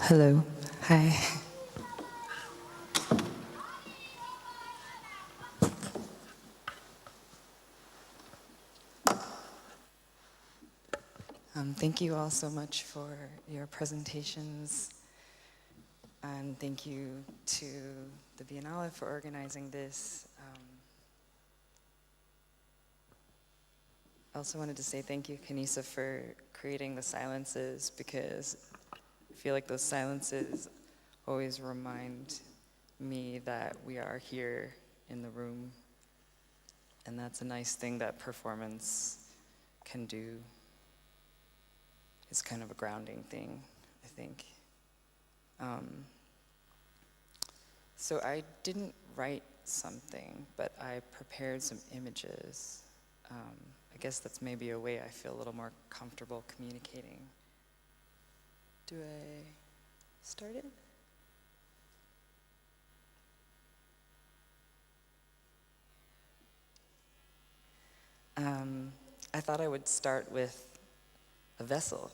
E: Hello. Hi. Thank you all so much for your presentations, and thank you to the Biennale for organizing this. I also wanted to say thank you, Kanisa, for creating the silences, because I feel like those silences always remind me that we are here in the room, and that's a nice thing that performance can do. It's kind of a grounding thing, I think. So I didn't write something, but I prepared some images. I guess that's maybe a way I feel a little more comfortable communicating. Do I start it? I thought I would start with a vessel,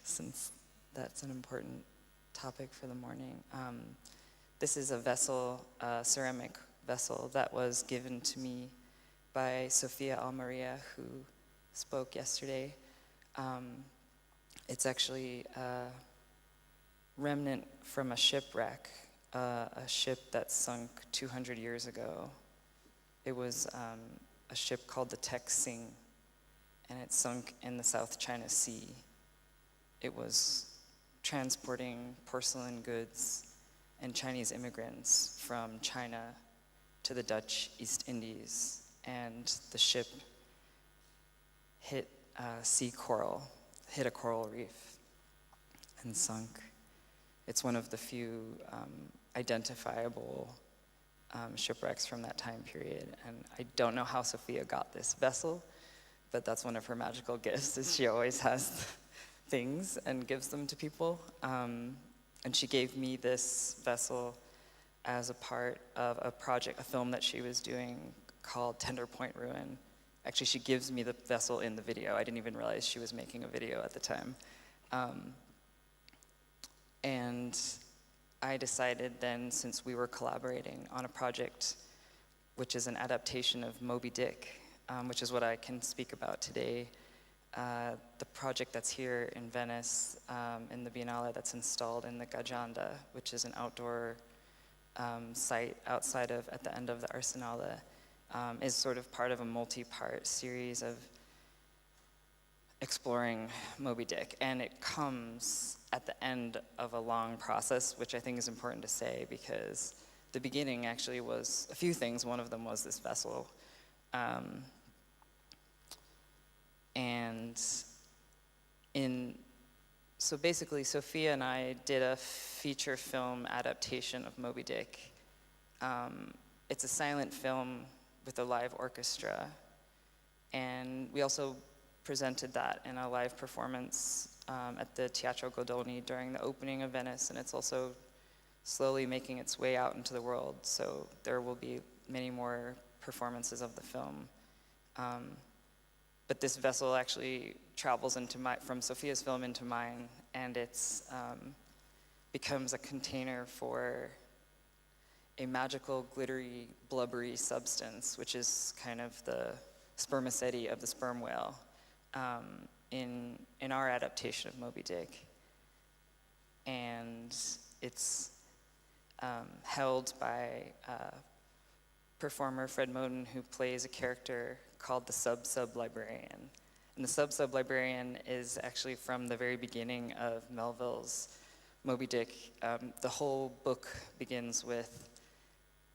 E: since that's an important topic for the morning. This is a vessel, a ceramic vessel that was given to me by Sofia Almaria, who spoke yesterday. It's actually a remnant from a shipwreck, a ship that sunk 200 years ago. It was a ship called the Texing, and it sunk in the South China Sea. It was transporting porcelain goods and Chinese immigrants from China to the Dutch East Indies, and the ship hit a coral reef and sunk. It's one of the few identifiable shipwrecks from that time period, and I don't know how Sophia got this vessel, but that's one of her magical gifts, is she always has things and gives them to people. And she gave me this vessel as a part of a project, a film that she was doing called Tender Point Ruin. Actually, she gives me the vessel in the video. I didn't even realize she was making a video at the time. And I decided then, since we were collaborating on a project which is an adaptation of Moby Dick, which is what I can speak about today, the project that's here in Venice, in the Biennale, that's installed in the Gajanda, which is an outdoor site outside of, at the end of the Arsenale, is sort of part of a multi-part series of exploring Moby Dick. And it comes at the end of a long process, which I think is important to say, because the beginning actually was a few things. One of them was this vessel. So basically, Sophia and I did a feature film adaptation of Moby Dick. It's a silent film with a live orchestra, and we also presented that in a live performance at the Teatro Goldoni during the opening of Venice, and it's also slowly making its way out into the world, so there will be many more performances of the film. But this vessel actually travels from Sophia's film into mine, and it's becomes a container for a magical, glittery, blubbery substance, which is kind of the spermaceti of the sperm whale in our adaptation of Moby Dick. And it's held by performer Fred Moden, who plays a character called the Sub-Librarian. And the Sub-Librarian is actually from the very beginning of Melville's Moby Dick. The whole book begins with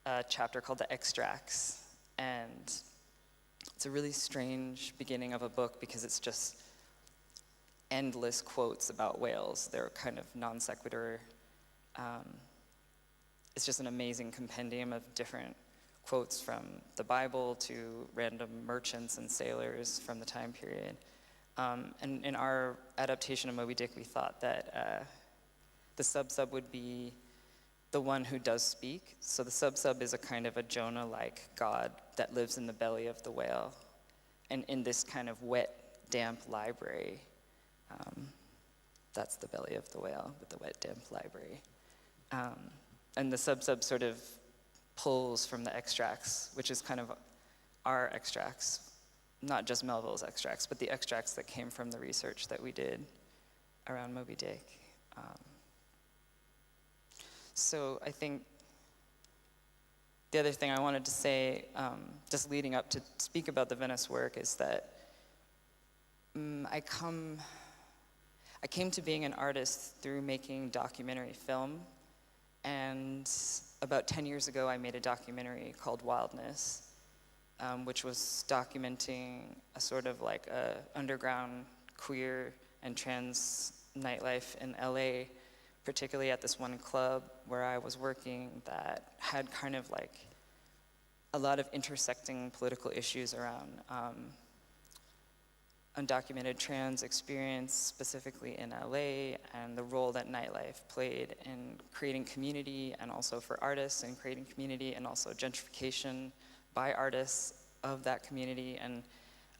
E: a chapter called the Extracts, and it's a really strange beginning of a book because it's just endless quotes about whales. They're kind of non sequitur. It's just an amazing compendium of different quotes from the Bible to random merchants and sailors from the time period. And in our adaptation of Moby Dick, we thought that the sub would be the one who does speak. So the sub is a kind of a Jonah-like god that lives in the belly of the whale. And in this kind of wet, damp library, that's the belly of the whale with the wet, damp library. And the sub sort of pulls from the extracts, which is kind of our extracts, not just Melville's extracts, but the extracts that came from the research that we did around Moby Dick. So I think the other thing I wanted to say, just leading up to speak about the Venice work, is that I came to being an artist through making documentary film. And about 10 years ago, I made a documentary called Wildness, which was documenting a sort of like a underground queer and trans nightlife in LA, particularly at this one club where I was working that had kind of like a lot of intersecting political issues around undocumented trans experience, specifically in LA, and the role that nightlife played in creating community and also for artists in creating community, and also gentrification by artists of that community. And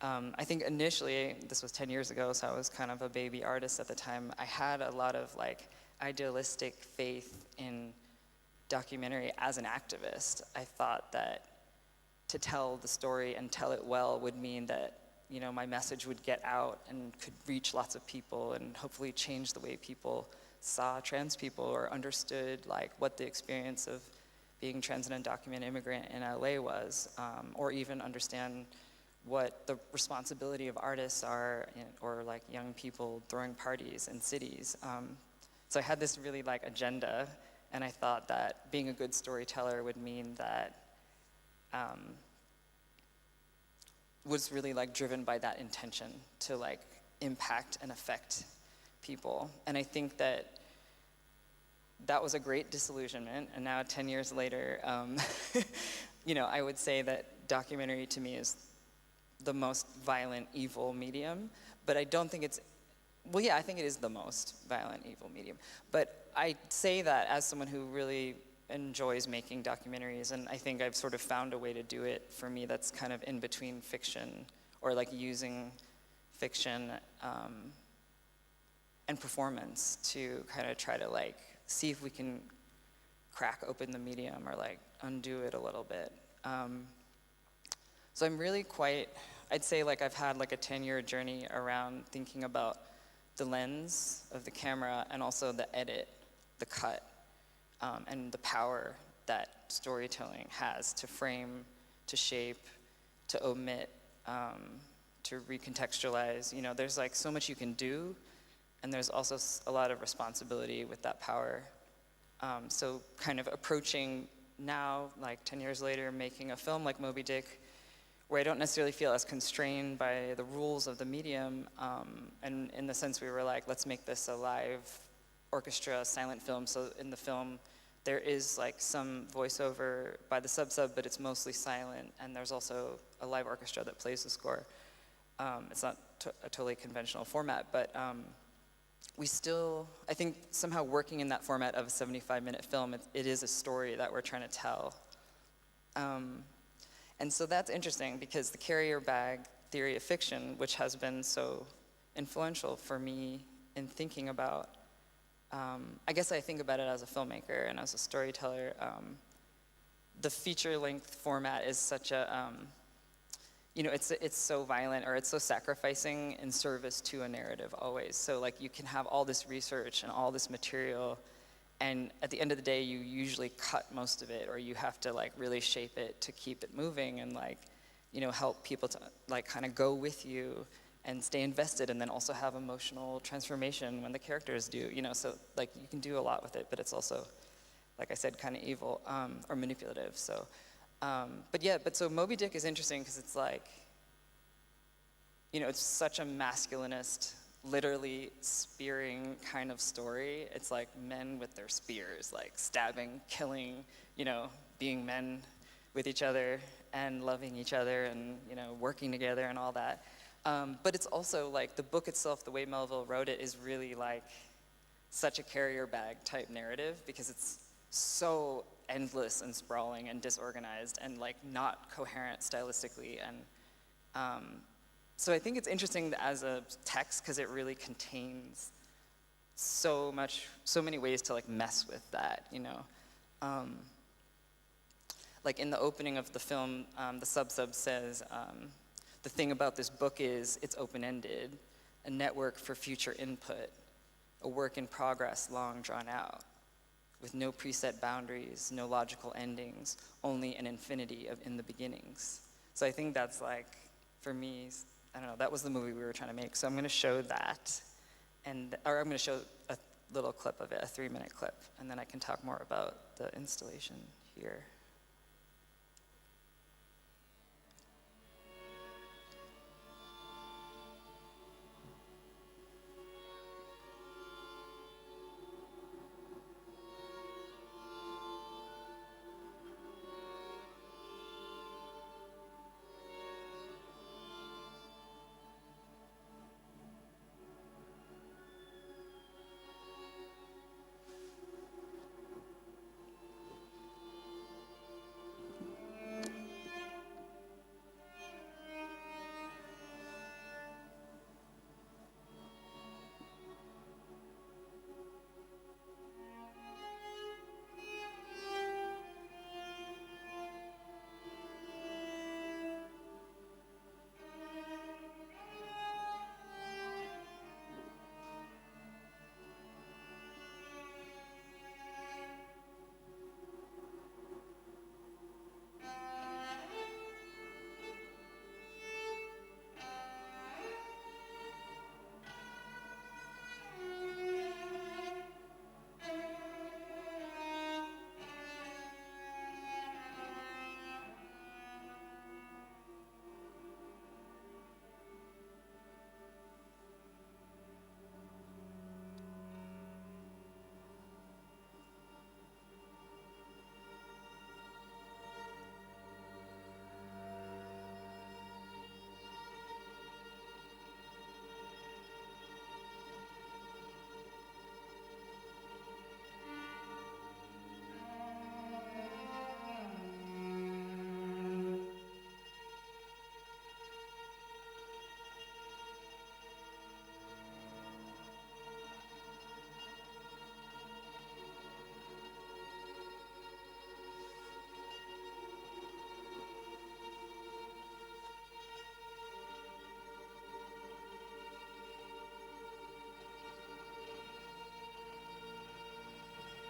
E: I think initially, this was 10 years ago, so I was kind of a baby artist at the time, I had a lot of like idealistic faith in documentary as an activist. I thought that to tell the story and tell it well would mean that, you know, my message would get out and could reach lots of people and hopefully change the way people saw trans people or understood like what the experience of being trans and undocumented immigrant in LA was, or even understand what the responsibility of artists are or like young people throwing parties in cities. So I had this really like agenda, and I thought that being a good storyteller would mean that was really like driven by that intention to like impact and affect people. And I think that that was a great disillusionment. And now 10 years later, you know, I would say that documentary to me is the most violent, evil medium, but I don't think it's, well, yeah, I think it is the most violent, evil medium. But I say that as someone who really enjoys making documentaries, and I think I've sort of found a way to do it for me that's kind of in between fiction, or like using fiction and performance to kind of try to like see if we can crack open the medium or like undo it a little bit. So I'm really quite, I'd say like I've had like a 10-year journey around thinking about the lens of the camera and also the edit, the cut, and the power that storytelling has to frame, to shape, to omit, to recontextualize. You know, there's like so much you can do, and there's also a lot of responsibility with that power. So kind of approaching now, like 10 years later, making a film like Moby Dick, where I don't necessarily feel as constrained by the rules of the medium, and in the sense we were like, let's make this a live orchestra, silent film. So in the film, there is like some voiceover by the sub, but it's mostly silent, and there's also a live orchestra that plays the score. It's not a totally conventional format, but we still, I think somehow working in that format of a 75-minute film, it is a story that we're trying to tell. And so that's interesting because the carrier bag theory of fiction, which has been so influential for me in thinking about, I guess I think about it as a filmmaker and as a storyteller. The feature-length format is such a, you know, it's so violent, or it's so sacrificing in service to a narrative always. So like you can have all this research and all this material, and at the end of the day, you usually cut most of it, or you have to like really shape it to keep it moving. And like help people to like kind of go with you and stay invested, and then also have emotional transformation when the characters do, so like you can do a lot with it, but it's also, like I said, kind of evil or manipulative. So, so Moby Dick is interesting because it's like, it's such a masculinist, literally spearing kind of story. It's like men with their spears, like stabbing, killing, being men with each other and loving each other and, working together and all that. But it's also like the book itself, the way Melville wrote it, is really like such a carrier bag type narrative because it's so endless and sprawling and disorganized and like not coherent stylistically. And so I think it's interesting as a text because it really contains so many ways to like mess with that, like in the opening of the film, the sub says, the thing about this book is it's open-ended, a network for future input, a work in progress long drawn out, with no preset boundaries, no logical endings, only an infinity of in the beginnings. So I think that's like, for me, I don't know, that was the movie we were trying to make. So I'm gonna show that, or I'm gonna show a little clip of it, a 3-minute clip, and then I can talk more about the installation here.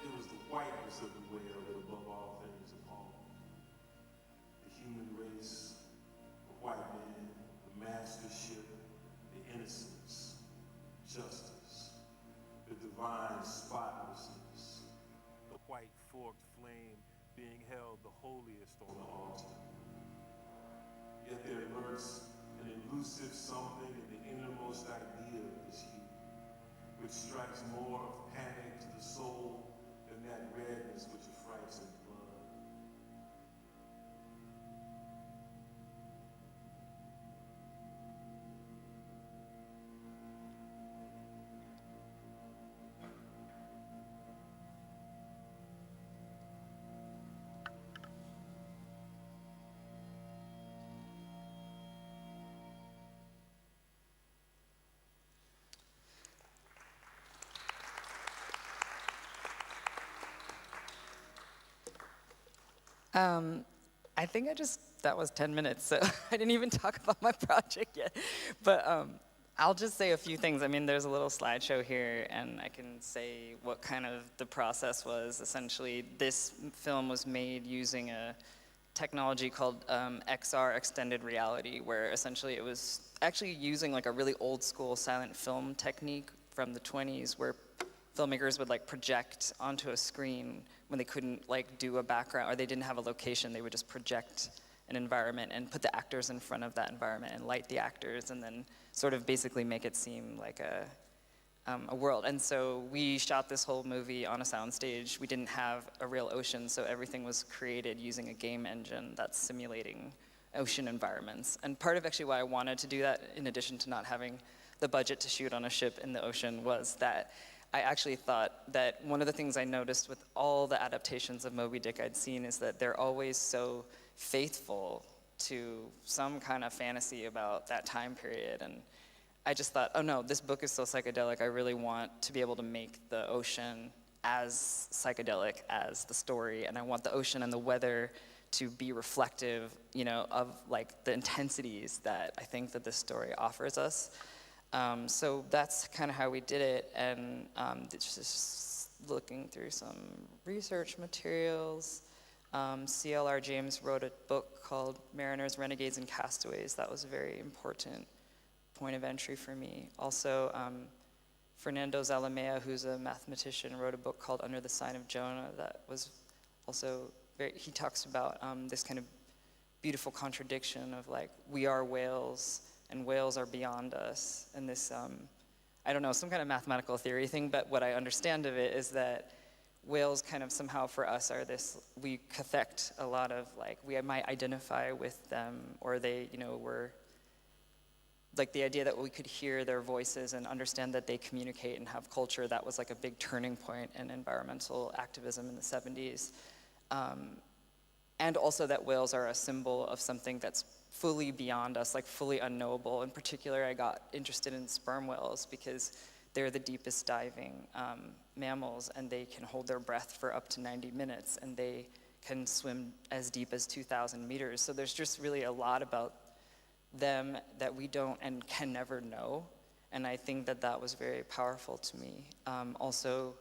F: It was the whiteness of the whale that above all things appalled me. The human race, the white man, the mastership, the innocence, justice, the divine spotlessness, the white forked flame being held the holiest on the altar. Yet there lurks an elusive something in the innermost idea of this heat, which strikes more of panic to the soul than that redness which affrights in blood.
E: I think that was 10 minutes, so I didn't even talk about my project yet. But I'll just say a few things. I mean, there's a little slideshow here, and I can say what kind of the process was. Essentially, this film was made using a technology called XR, extended reality, where essentially it was actually using like a really old school silent film technique from the 20s, where filmmakers would like project onto a screen when they couldn't like do a background or they didn't have a location. They would just project an environment and put the actors in front of that environment and light the actors and then sort of basically make it seem like a world. And so we shot this whole movie on a soundstage. We didn't have a real ocean, so everything was created using a game engine that's simulating ocean environments. And part of actually why I wanted to do that, in addition to not having the budget to shoot on a ship in the ocean, was that I actually thought that one of the things I noticed with all the adaptations of Moby Dick I'd seen is that they're always so faithful to some kind of fantasy about that time period. And I just thought, oh no, this book is so psychedelic, I really want to be able to make the ocean as psychedelic as the story, and I want the ocean and the weather to be reflective, you know, of like the intensities that I think that this story offers us. So that's kind of how we did it, and it's just looking through some research materials. CLR James wrote a book called Mariners, Renegades, and Castaways. That was a very important point of entry for me. Also, Fernando Zalamea, who's a mathematician, wrote a book called Under the Sign of Jonah that was also very, he talks about this kind of beautiful contradiction of like, we are whales and whales are beyond us. And this, I don't know, some kind of mathematical theory thing, but what I understand of it is that whales kind of somehow for us are this, we cathect a lot of like, we might identify with them, or they, you know, were, like the idea that we could hear their voices and understand that they communicate and have culture, that was like a big turning point in environmental activism in the 70s. And also that whales are a symbol of something that's fully beyond us, like fully unknowable. In particular, I got interested in sperm whales because they're the deepest diving mammals, and they can hold their breath for up to 90 minutes, and they can swim as deep as 2,000 meters. So there's just really a lot about them that we don't and can never know, and I think that that was very powerful to me. Also,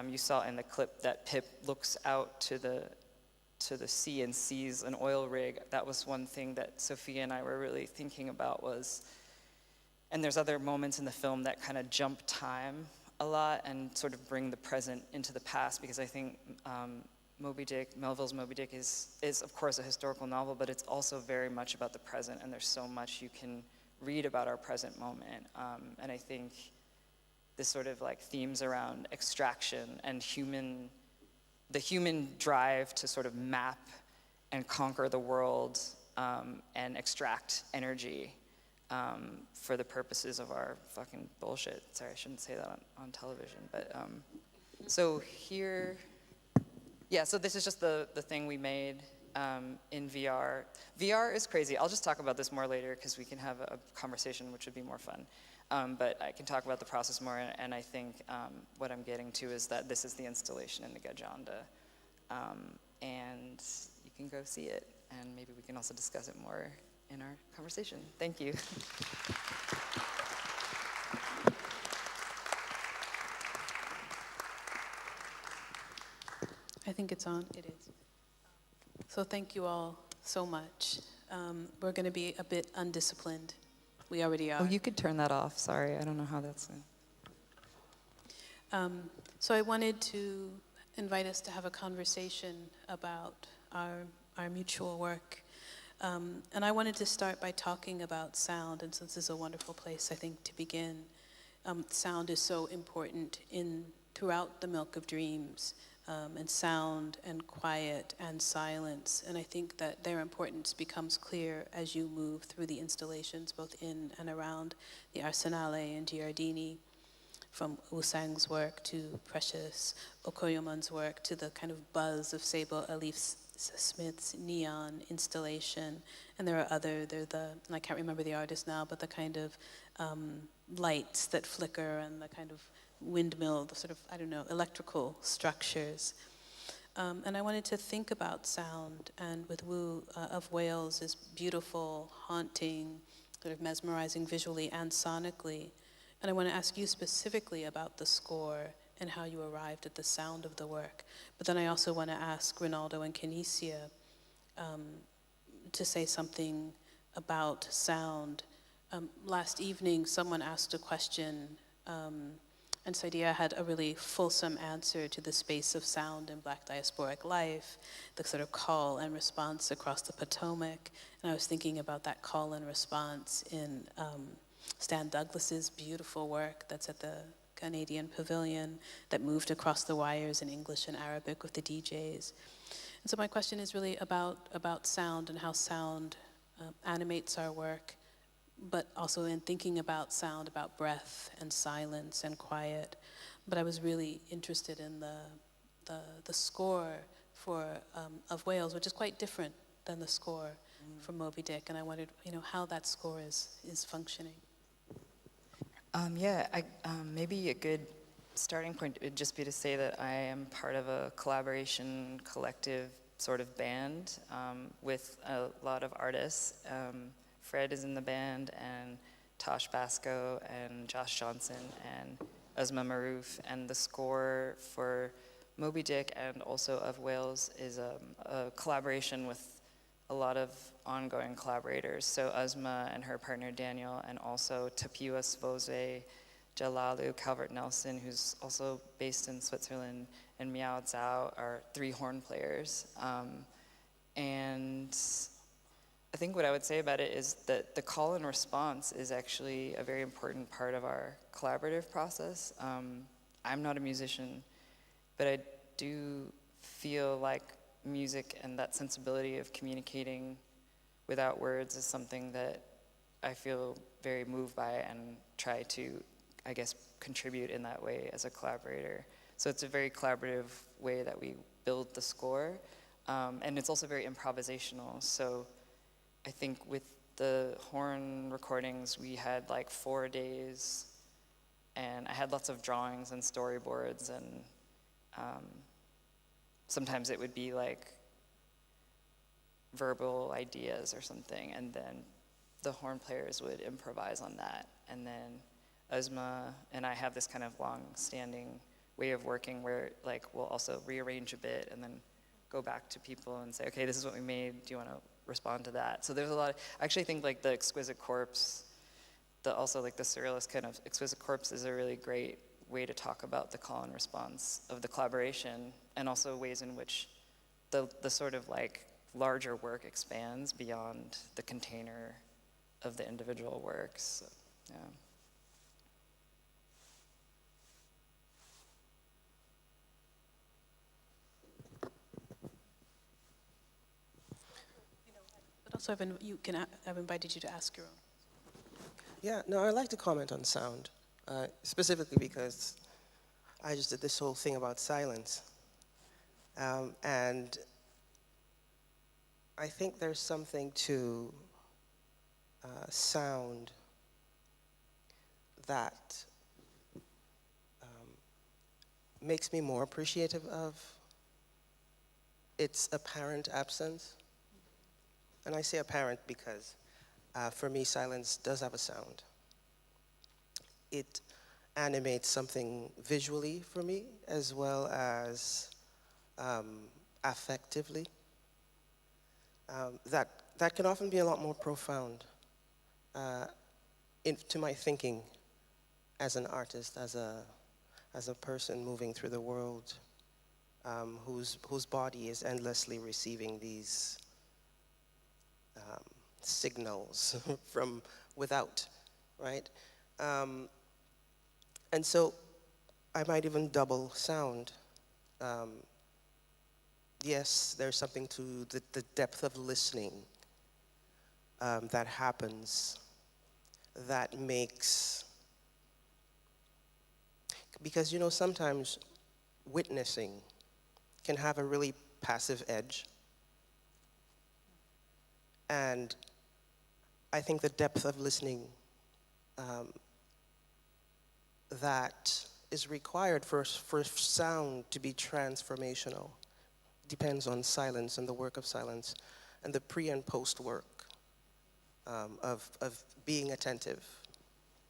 E: you saw in the clip that Pip looks out to the sea and sees an oil rig. That was one thing that Sophia and I were really thinking about was, and there's other moments in the film that kind of jump time a lot and sort of bring the present into the past, because I think Moby Dick, Melville's Moby Dick is of course a historical novel, but it's also very much about the present, and there's so much you can read about our present moment. And I think this sort of like themes around extraction and the human drive to sort of map and conquer the world and extract energy for the purposes of our fucking bullshit. Sorry, I shouldn't say that on television, but so here, yeah, so this is just the thing we made in VR. VR is crazy. I'll just talk about this more later because we can have a conversation, which would be more fun. But I can talk about the process more, and I think what I'm getting to is that this is the installation in the Gajanda, and you can go see it, and maybe we can also discuss it more in our conversation. Thank you.
B: I think it's on. It is. So thank you all so much. We're going to be a bit undisciplined. We already are.
E: Oh, you could turn that off. Sorry, I don't know how that's going.
B: So I wanted to invite us to have a conversation about our mutual work. And I wanted to start by talking about sound, and since this is a wonderful place, I think, to begin. Sound is so important throughout the Milk of Dreams, and sound and quiet and silence. And I think that their importance becomes clear as you move through the installations, both in and around the Arsenale and Giardini, from Wusang's work to Precious Okoyomon's work to the kind of buzz of Sable Elif Smith's neon installation. And there are and I can't remember the artist now, but the kind of lights that flicker and the kind of windmill, the sort of, I don't know, electrical structures. And I wanted to think about sound, and with Wu of Whales is beautiful, haunting, sort of mesmerizing visually and sonically. And I want to ask you specifically about the score and how you arrived at the sound of the work. But then I also want to ask Rinaldo and Kinesia to say something about sound. Last evening, someone asked a question, and Saidiya had a really fulsome answer to the space of sound in Black diasporic life, the sort of call and response across the Potomac. And I was thinking about that call and response in Stan Douglas's beautiful work that's at the Canadian Pavilion that moved across the wires in English and Arabic with the DJs. And so my question is really about sound and how sound animates our work, but also in thinking about sound, about breath and silence and quiet. But I was really interested in the score for of Whales, which is quite different than the score for Moby Dick, and I wondered, how that score is functioning.
E: Maybe a good starting point would just be to say that I am part of a collaboration collective sort of band with a lot of artists. Fred is in the band, and Tosh Basco, and Josh Johnson, and Uzma Maroof, and the score for Moby Dick and also of Whales is a collaboration with a lot of ongoing collaborators. So Uzma and her partner Daniel, and also Tapiwa Svoze, Jalalu Calvert-Nelson, who's also based in Switzerland, and Miao Zhao are 3 horn players. And I think what I would say about it is that the call and response is actually a very important part of our collaborative process. I'm not a musician, but I do feel like music and that sensibility of communicating without words is something that I feel very moved by and try to, I guess, contribute in that way as a collaborator. So it's a very collaborative way that we build the score, and it's also very improvisational. So I think with the horn recordings, we had like 4 days, and I had lots of drawings and storyboards, and sometimes it would be like verbal ideas or something, and then the horn players would improvise on that. And then Uzma and I have this kind of long-standing way of working where like we'll also rearrange a bit and then go back to people and say, okay, this is what we made, do you want to respond to that? So there's a lot I actually think like the Exquisite Corpse, also like the surrealist kind of Exquisite Corpse is a really great way to talk about the call and response of the collaboration, and also ways in which the sort of like larger work expands beyond the container of the individual works. So, yeah.
B: But also, I've invited you to ask your own.
C: Yeah, no, I'd like to comment on sound, specifically because I just did this whole thing about silence. And I think there's something to sound that makes me more appreciative of its apparent absence. And I say apparent because for me, silence does have a sound. It animates something visually for me, as well as affectively. That can often be a lot more profound to my thinking as an artist, as a person moving through the world, whose body is endlessly receiving these signals from without, right? And so I might even double sound. Yes, there's something to the depth of listening that happens that makes, because sometimes witnessing can have a really passive edge. And I think the depth of listening that is required for sound to be transformational depends on silence and the work of silence and the pre and post work of being attentive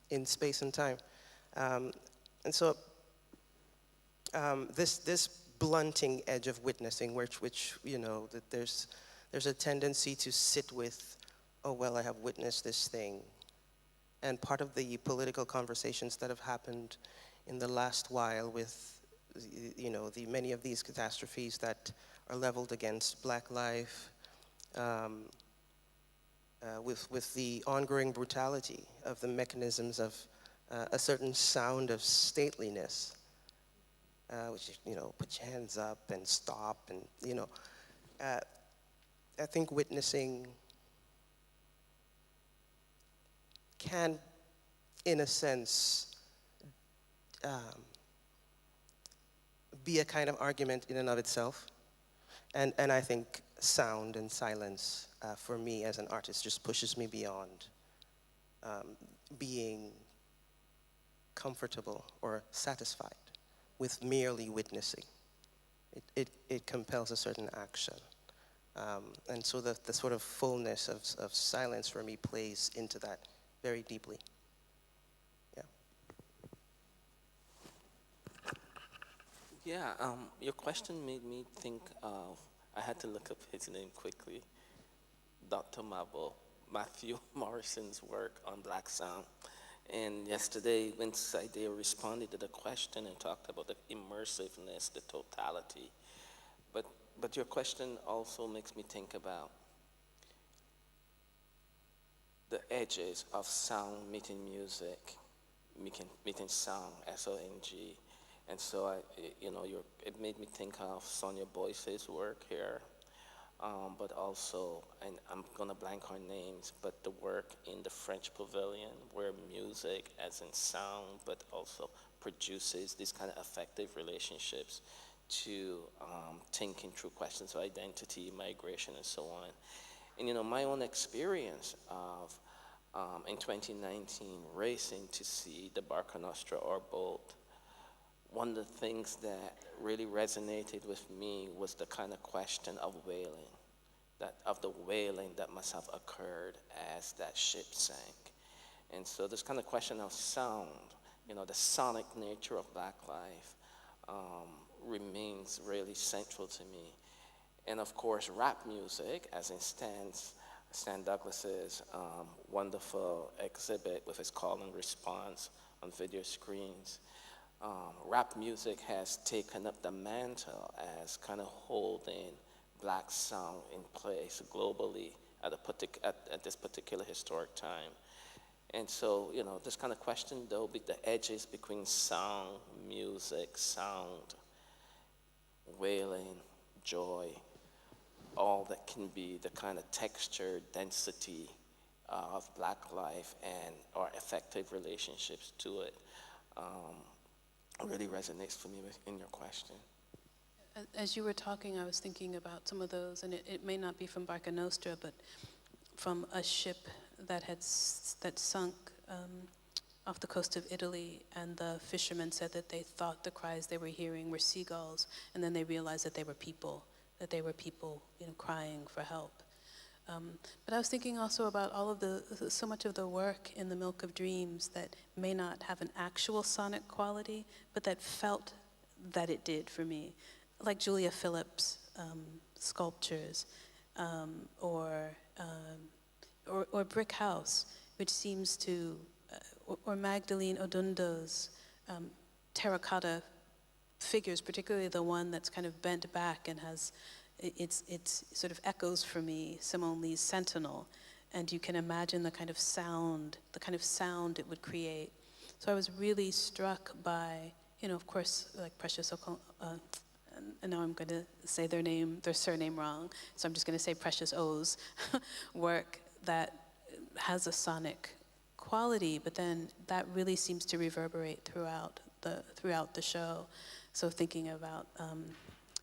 C: in space and time. And so this blunting edge of witnessing, which that there's a tendency to sit with, oh, well, I have witnessed this thing. And part of the political conversations that have happened in the last while with, many of these catastrophes that are leveled against Black life, with the ongoing brutality of the mechanisms of a certain sound of stateliness, which is, put your hands up and stop, and, I think witnessing can, in a sense, be a kind of argument in and of itself. And I think sound and silence, for me as an artist, just pushes me beyond being comfortable or satisfied with merely witnessing. It compels a certain action. And so the sort of fullness of silence for me plays into that very deeply. Yeah.
D: Yeah, your question made me think of, I had to look up his name quickly, Dr. Matthew Morrison's work on Black sound. And yesterday, when Saidea responded to the question and talked about the immersiveness, the totality, but your question also makes me think about the edges of sound meeting music, meeting sound, S-O-N-G. And so, it made me think of Sonia Boyce's work here, but also, and I'm gonna blank on names, but the work in the French Pavilion, where music, as in sound, but also produces these kind of affective relationships to thinking through questions of identity, migration, and so on. And my own experience of, in 2019, racing to see the Barca Nostra or boat, one of the things that really resonated with me was the kind of question of whaling, of the whaling that must have occurred as that ship sank. And so this kind of question of sound, the sonic nature of Black life, remains really central to me. And of course, rap music, as in Stan Douglas's wonderful exhibit with his call and response on video screens. Rap music has taken up the mantle as kind of holding Black sound in place globally at this particular historic time. And so, this kind of question, though, be the edges between sound, music, sound, wailing, joy, all that can be the kind of texture, density of Black life and our effective relationships to it, really resonates for me in your question.
B: As you were talking, I was thinking about some of those, and it may not be from Barca Nostra, but from a ship that sunk off the coast of Italy, and the fishermen said that they thought the cries they were hearing were seagulls, and then they realized that they were people, crying for help. But I was thinking also about so much of the work in the Milk of Dreams that may not have an actual sonic quality, but that felt that it did for me, like Julia Phillips' sculptures, or Brick House, which seems to, or Magdalene Odundo's terracotta figures, particularly the one that's kind of bent back and has, it's sort of echoes for me Simone Lee's Sentinel, and you can imagine the kind of sound it would create. So I was really struck by, of course, like Precious and now I'm going to say their surname wrong, so I'm just going to say Precious O's work that has a sonic quality, but then that really seems to reverberate throughout the show. So thinking about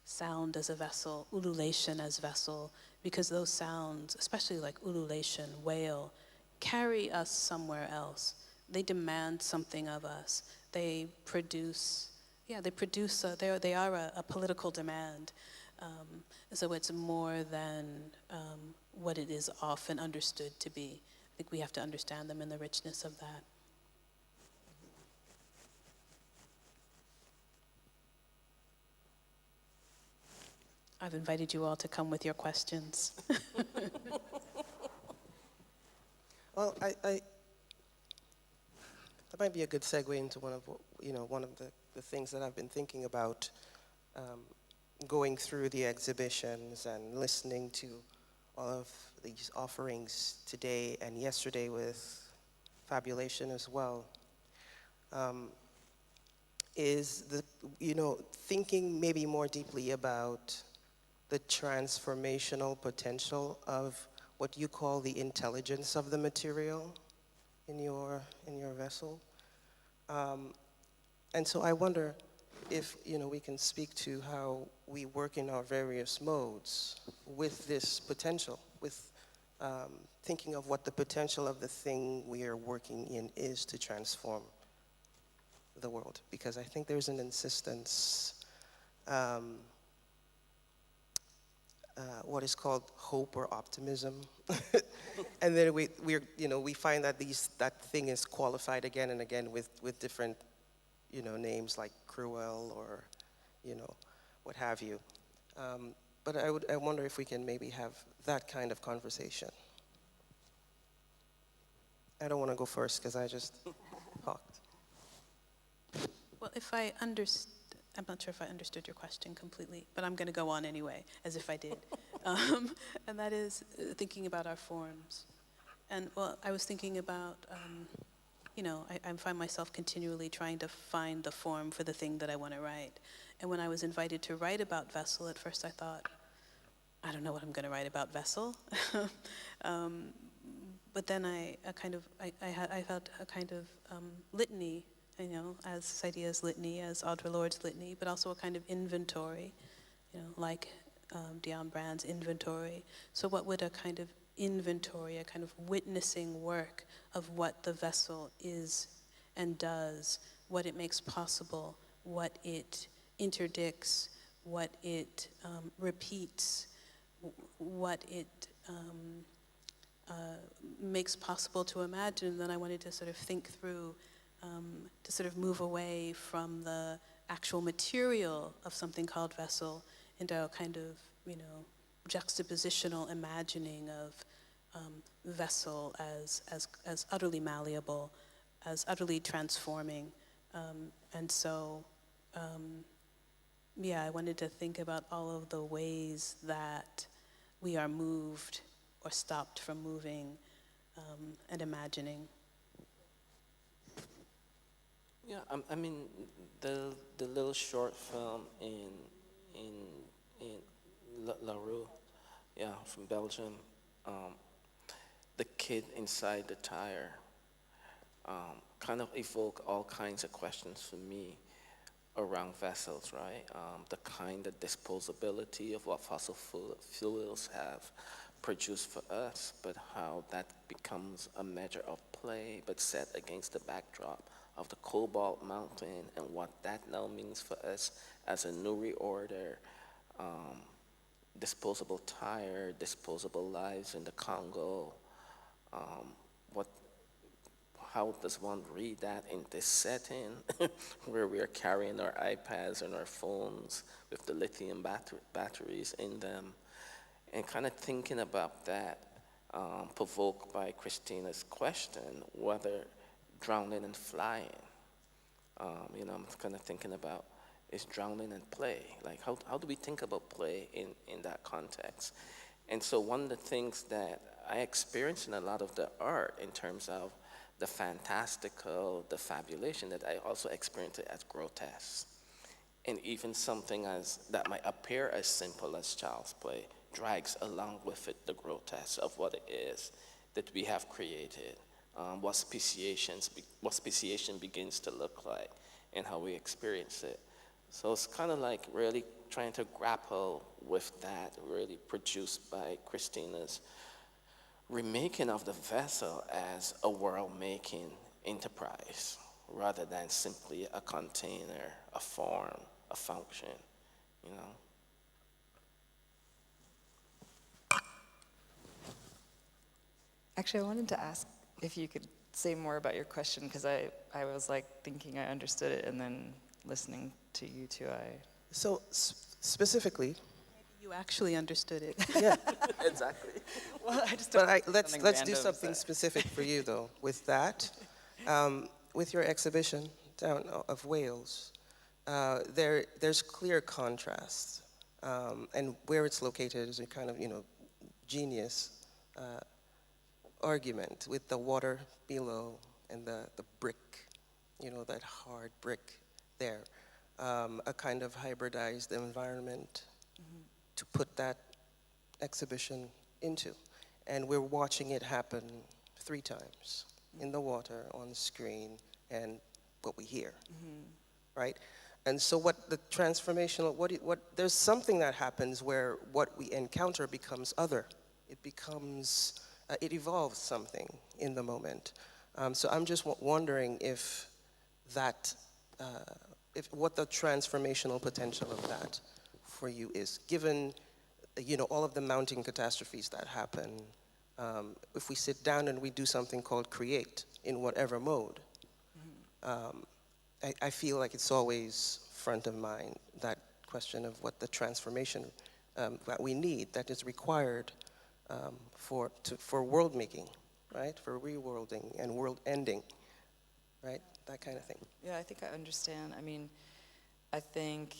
B: sound as a vessel, ululation as vessel, because those sounds, especially like ululation, wail, carry us somewhere else. They demand something of us. They produce. They are a political demand. So it's more than what it is often understood to be. I think we have to understand them in the richness of that. I've invited you all to come with your questions.
C: Well, that might be a good segue into one of the things that I've been thinking about, going through the exhibitions and listening to all of these offerings today and yesterday with Fabulation as well, is thinking maybe more deeply about the transformational potential of what you call the intelligence of the material in your vessel. And so I wonder if we can speak to how we work in our various modes with this potential, with thinking of what the potential of the thing we are working in is to transform the world. Because I think there's an insistence, what is called hope or optimism, and then we find that that thing is qualified again and again with different names like cruel or what have you. But I wonder if we can maybe have that kind of conversation. I don't want to go first because I just talked.
B: Well, I'm not sure if I understood your question completely, but I'm going to go on anyway, as if I did. And that is thinking about our forms. And well, I was thinking about, I find myself continually trying to find the form for the thing that I want to write. And when I was invited to write about Vessel, at first I thought, I don't know what I'm going to write about Vessel. But then I felt a kind of litany, as Saidiya's litany, as Audre Lorde's litany, but also a kind of inventory, like Dion Brand's inventory. So what would a kind of inventory, a kind of witnessing work of what the vessel is and does, what it makes possible, what it interdicts, what it repeats, what it makes possible to imagine, then I wanted to sort of think through, to sort of move away from the actual material of something called vessel into a kind of, juxtapositional imagining of vessel as utterly malleable, as utterly transforming. And so, I wanted to think about all of the ways that we are moved or stopped from moving and imagining.
D: Yeah, I mean, the little short film in La Rue, from Belgium, the kid inside the tire, kind of evoke all kinds of questions for me around vessels, right? The kind of disposability of what fossil fuels have produced for us, but how that becomes a measure of play, but set against the backdrop of the cobalt mountain and what that now means for us as a new reorder, disposable tire, disposable lives in the Congo. How does one read that in this setting where we are carrying our iPads and our phones with the lithium batteries in them? And kind of thinking about that, provoked by Christina's question, whether drowning and flying. I'm kind of thinking about, is drowning and play? Like, how do we think about play in that context? And so one of the things that I experience in a lot of the art in terms of the fantastical, the fabulation, that I also experience it as grotesque. And even something that might appear as simple as child's play drags along with it the grotesque of what it is that we have created, what speciation begins to look like, and how we experience it. So it's kind of like really trying to grapple with that, really produced by Christina's remaking of the vessel as a world-making enterprise, rather than simply a container, a form, a function,
E: Actually, I wanted to ask if you could say more about your question, because I was like thinking I understood it, and then listening to you two,
C: So specifically,
B: You You actually understood it.
C: Yeah.
D: Exactly.
E: Well, I just
C: But
E: don't
C: let's do
E: random
C: something
E: that-
C: specific for you, though, with that. With your exhibition down of Wales, there's clear contrast. And where it's located is a kind of, genius argument with the water below and the brick, that hard brick there. A kind of hybridized environment to put that exhibition into. And we're watching it happen 3 times, in the water, on the screen, and what we hear, right? And so what the transformational, there's something that happens where what we encounter becomes other. It becomes, it evolves something in the moment. So I'm just wondering if that, what the transformational potential of that for you is, given, all of the mounting catastrophes that happen. If we sit down and we do something called create in whatever mode, I feel like it's always front of mind, that question of what the transformation that we need, that is required for world making, right? For reworlding and world ending, right? That kind of thing.
E: Yeah, I think I understand. I mean, I think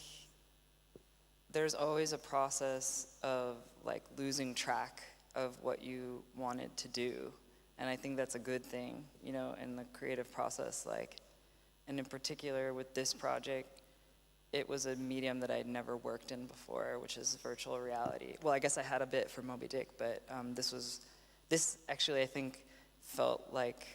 E: there's always a process of like losing track of what you wanted to do. And I think that's a good thing, in the creative process. And in particular with this project, it was a medium that I'd never worked in before, which is virtual reality. Well, I guess I had a bit for Moby Dick, but this actually I think felt like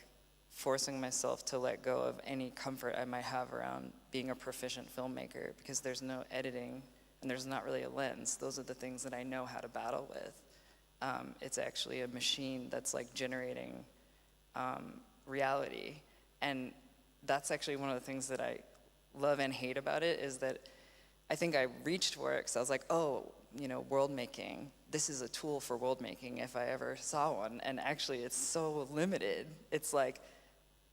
E: forcing myself to let go of any comfort I might have around being a proficient filmmaker, because there's no editing and there's not really a lens. Those are the things that I know how to battle with. It's actually a machine that's like generating reality. And that's actually one of the things that I love and hate about it, is that I think I reached for it because I was like, world making, this is a tool for world making if I ever saw one. And actually it's so limited. It's like,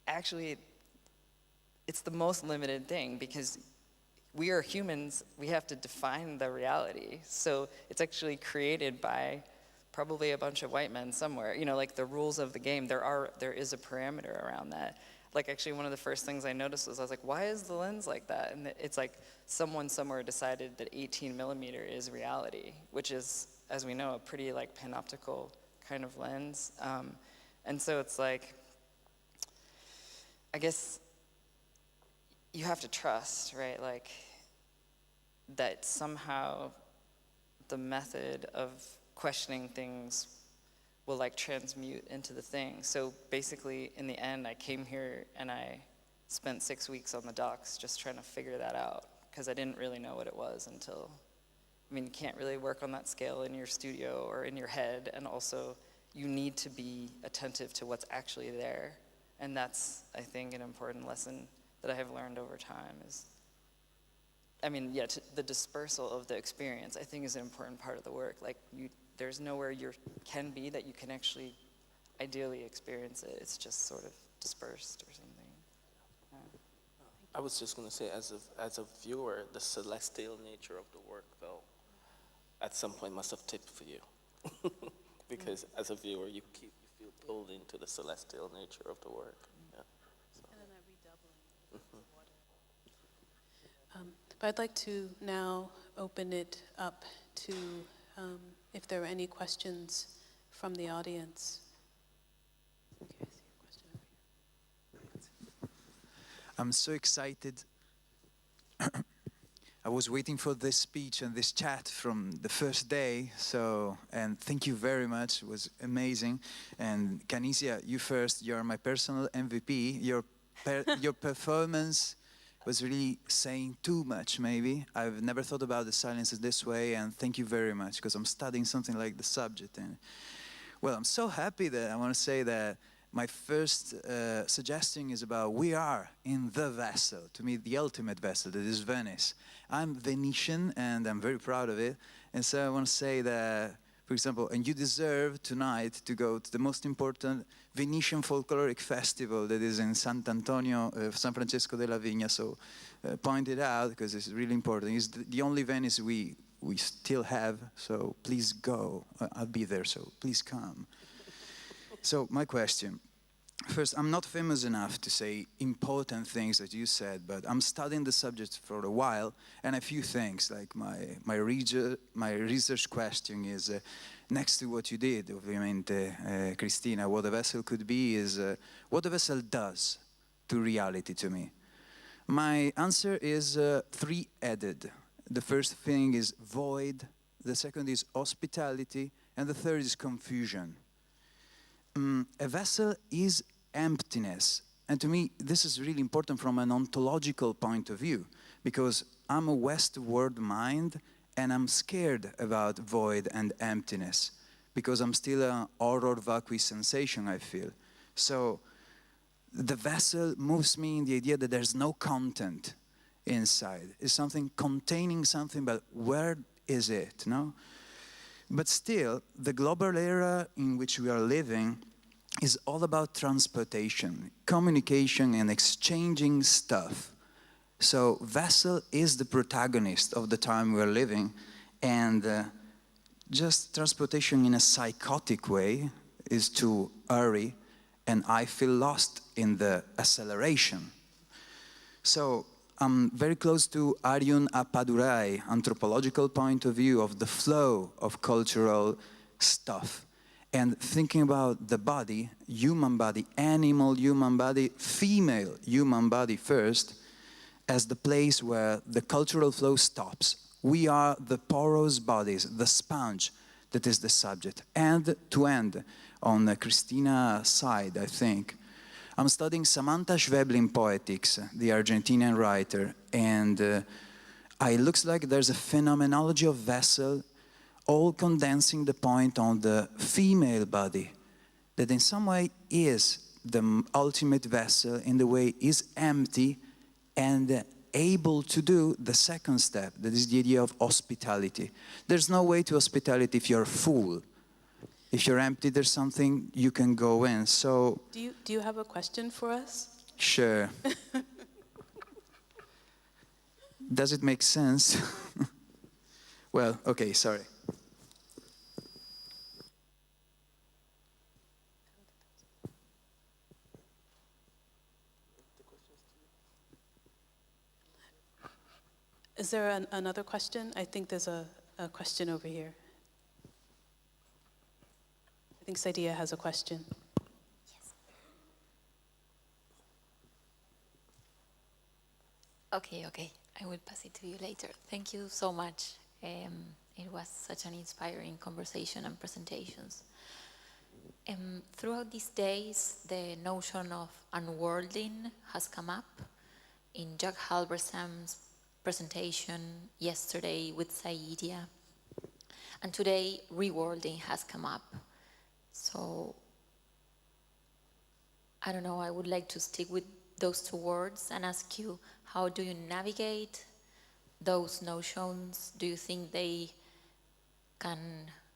E: actually, it's the most limited thing, because we are humans, we have to define the reality. So it's actually created by probably a bunch of white men somewhere. Like the rules of the game, there is a parameter around that. Like actually one of the first things I noticed was I was like, why is the lens like that? And it's like someone somewhere decided that 18 millimeter is reality, which is, as we know, a pretty like panoptical kind of lens. And so it's like, I guess you have to trust, right? Like that somehow the method of questioning things will like transmute into the thing. So basically in the end, I came here and I spent 6 weeks on the docks just trying to figure that out, because I didn't really know what it was until, you can't really work on that scale in your studio or in your head, and also you need to be attentive to what's actually there. And that's, I think, an important lesson that I have learned over time is, the dispersal of the experience, I think, is an important part of the work. Like, there's nowhere you can be that you can actually ideally experience it. It's just sort of dispersed or something.
D: I was just going to say, as a viewer, the celestial nature of the work, though, at some point must have tipped for you. Because as a viewer, you feel pulled into the celestial nature of the work. Yeah. So.
B: And then that redoubling of the water. But I'd like to now open it up to if there are any questions from the audience. Okay, I see a question over here.
G: I'm so excited. I was waiting for this speech and this chat from the first day, and thank you very much. It was amazing. And Canisia, you first, you're my personal MVP. Your performance was really saying too much, maybe. I've never thought about the silence this way, and thank you very much, because I'm studying something like the subject. And well, I'm so happy that I want to say that my first suggestion is about we are in the vessel, to me the ultimate vessel, that is Venice. I'm Venetian and I'm very proud of it. And so I want to say that, for example, and you deserve tonight to go to the most important Venetian folkloric festival that is in Sant'Antonio, San Francesco della Vigna. So point it out because it's really important. It's the only Venice we we still have, so please go. I'll be there, so please come. So my question, first, I'm not famous enough to say important things that you said, but I'm studying the subject for a while, and a few things, like my research question is, next to what you did, ovviamente, Christina, what a vessel could be is what a vessel does to reality to me. My answer is three-headed. The first thing is void, the second is hospitality, and the third is confusion. A vessel is emptiness, and to me this is really important from an ontological point of view, because I'm a westward mind and I'm scared about void and emptiness, because I'm still an horror vacui sensation, I feel. So the vessel moves me in the idea that there's no content inside. It's something containing something, but where is it, no? But still, the global era in which we are living is all about transportation, communication, and exchanging stuff. So vessel is the protagonist of the time we are living, and just transportation in a psychotic way is to hurry, and I feel lost in the acceleration. So I'm very close to Arjun Appadurai, anthropological point of view of the flow of cultural stuff. And thinking about the body, human body, animal human body, female human body first, as the place where the cultural flow stops. We are the porous bodies, the sponge that is the subject. And to end, on Christina's side, I think, I'm studying Samantha Schweblin Poetics, the Argentinian writer, and it looks like there's a phenomenology of vessel, all condensing the point on the female body, that in some way is the ultimate vessel, in the way is empty and able to do the second step, that is the idea of hospitality. There's no way to hospitality if you're full. If you're empty, there's something you can go in. So,
B: Do you have a question for us?
G: Sure. Does it make sense? Well, okay, sorry.
B: Is there another question? I think there's a question over here. I think Saidia has a question.
A: Yes. Okay. I will pass it to you later. Thank you so much. It was such an inspiring conversation and presentations. Throughout these days, the notion of unworlding has come up. In Jack Halbersam's presentation yesterday with Saidia, and today reworlding has come up. So I don't know, I would like to stick with those two words and ask you, how do you navigate those notions? Do you think they can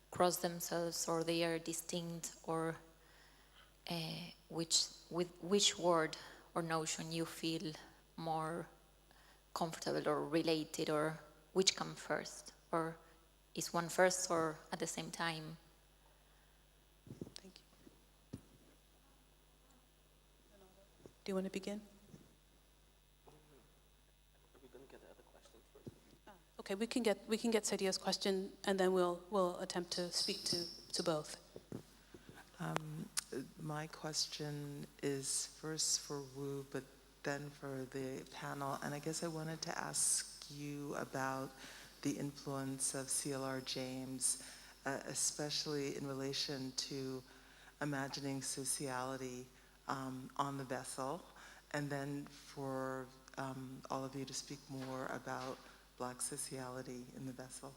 A: cross themselves, or they are distinct, or with which word or notion you feel more comfortable or related, or which come first, or is one first or at the same time?
B: Thank you. Do you want to begin?
D: Are we going to get the other question first?
B: Okay, we can get Saidia's question, and then we'll attempt to speak to both.
H: My question is first for Wu, but then for the panel, and I guess I wanted to ask you about the influence of C.L.R. James, especially in relation to imagining sociality on the vessel, and then for all of you to speak more about Black sociality in the vessel.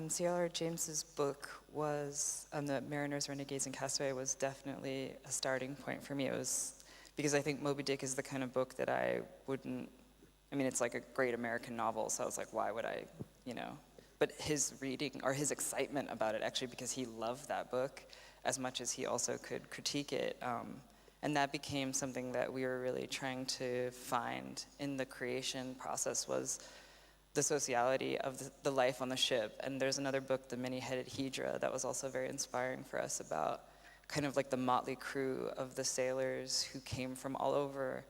E: C.L.R. James's book was, The Mariners, Renegades, and Castaway, was definitely a starting point for me. It was because I think Moby Dick is the kind of book that I wouldn't, it's like a great American novel, so I was like, why would I, But his reading, or his excitement about it, actually, because he loved that book as much as he also could critique it, and that became something that we were really trying to find in the creation process, was the sociality of the life on the ship. And there's another book, The Many-Headed Hydra, that was also very inspiring for us about kind of like the motley crew of the sailors who came from all over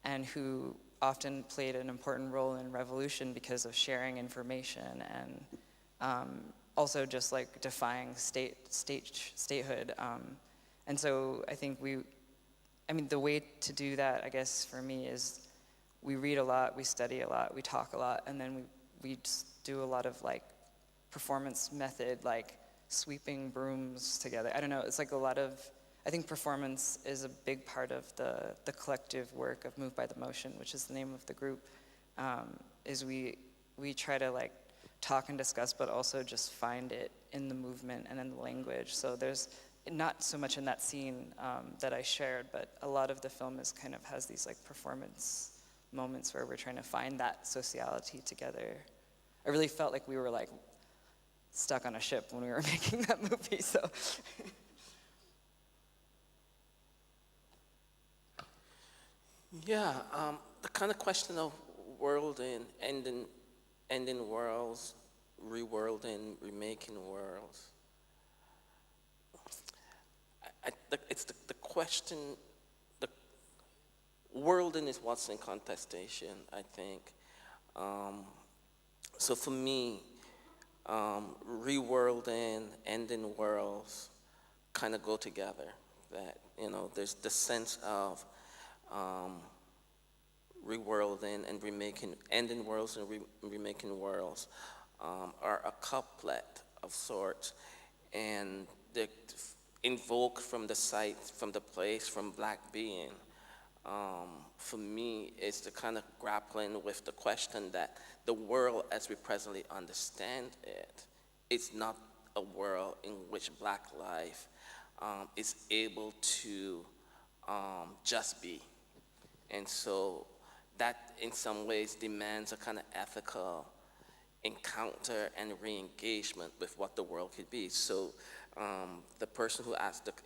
E: and who often played an important role in revolution because of sharing information and also just like defying statehood. And so I think the way to do that, I guess, for me is we read a lot, we study a lot, we talk a lot, and then we just do a lot of like performance method, like sweeping brooms together. I don't know, it's like a lot of, I think performance is a big part of the collective work of Moved by the Motion, which is the name of the group, is we try to like talk and discuss, but also just find it in the movement and in the language. So there's not so much in that scene that I shared, but a lot of the film is kind of has these like performance moments where we're trying to find that sociality together. I really felt like we were like stuck on a ship when we were making that movie, so.
D: Yeah, the kind of question of worlding, ending worlds, reworlding, remaking worlds. It's the question, the worlding is what's in contestation, I think. So for me, reworlding, ending worlds kind of go together. That, there's the sense of reworlding and remaking, ending worlds and remaking worlds are a couplet of sorts, and they invoke from the site, from the place, from Black being. For me, it's the kind of grappling with the question that the world as we presently understand it is not a world in which Black life is able to just be. And so that in some ways demands a kind of ethical encounter and re-engagement with what the world could be. So the person who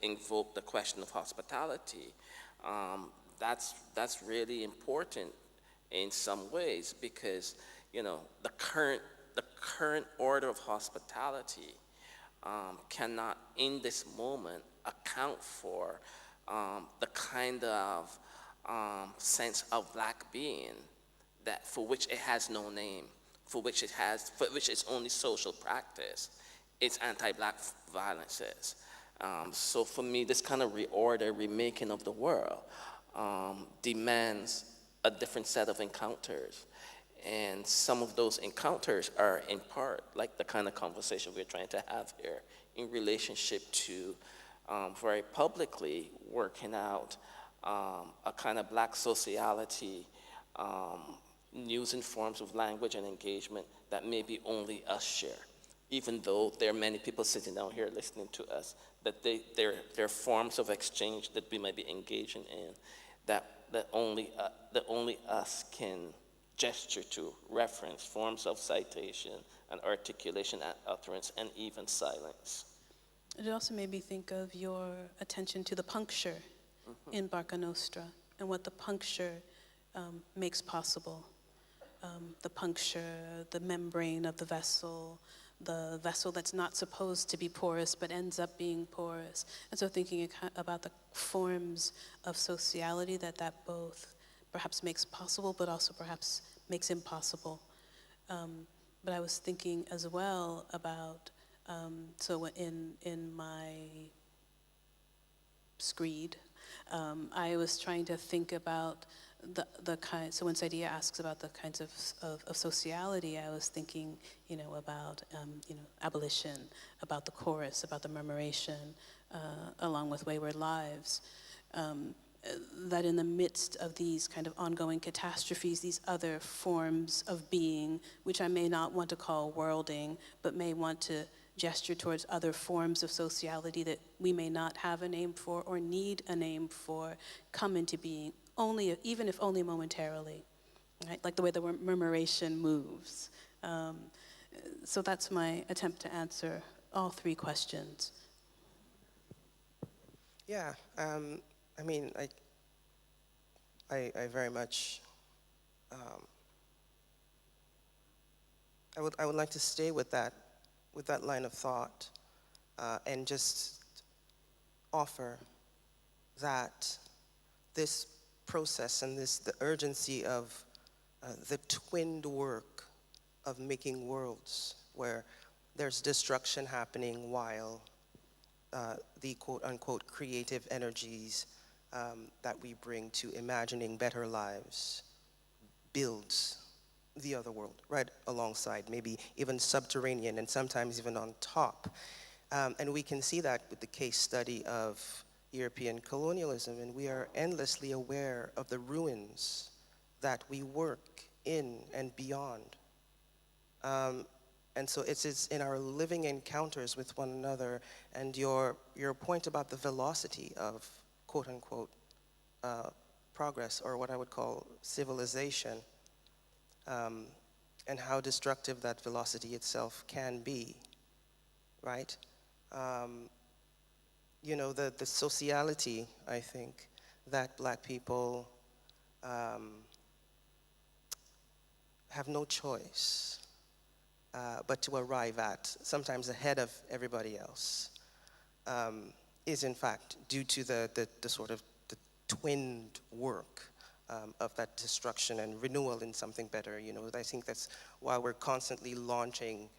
D: invoked the question of hospitality, that's really important in some ways, because the current order of hospitality cannot in this moment account for the kind of sense of Black being that for which it has no name, for which it's only social practice. It's anti-Black violences. So for me, this kind of remaking of the world demands a different set of encounters. And some of those encounters are in part like the kind of conversation we're trying to have here in relationship to very publicly working out a kind of Black sociality, using forms of language and engagement that maybe only us share. Even though there are many people sitting down here listening to us, that there are forms of exchange that we might be engaging in that only us can gesture to, reference, forms of citation and articulation and utterance, and even silence.
B: It also made me think of your attention to the puncture in Barca Nostra and what the puncture makes possible. The puncture, the membrane of the vessel that's not supposed to be porous but ends up being porous. And so thinking about the forms of sociality that both perhaps makes possible but also perhaps makes impossible. But I was thinking as well about, so in my screed, I was trying to think about the kind, so when Saidiya asks about the kinds of sociality, I was thinking, about, abolition, about the chorus, about the murmuration, along with Wayward Lives, that in the midst of these kind of ongoing catastrophes, these other forms of being, which I may not want to call worlding, but may want to gesture towards other forms of sociality that we may not have a name for or need a name for, come into being, even if only momentarily, right? Like the way the murmuration moves. So that's my attempt to answer all three questions.
C: Yeah, I very much I would like to stay with that line of thought, and just offer that this process and the urgency of the twinned work of making worlds where there's destruction happening while the quote-unquote creative energies that we bring to imagining better lives builds the other world right alongside, maybe even subterranean and sometimes even on top. And we can see that with the case study of European colonialism, and we are endlessly aware of the ruins that we work in and beyond. And so it's in our living encounters with one another, and your point about the velocity of quote-unquote progress, or what I would call civilization, and how destructive that velocity itself can be, right? You know, the sociality, I think, that Black people have no choice but to arrive at, sometimes ahead of everybody else, is in fact due to the sort of the twinned work of that destruction and renewal in something better. You know, I think that's why we're constantly launching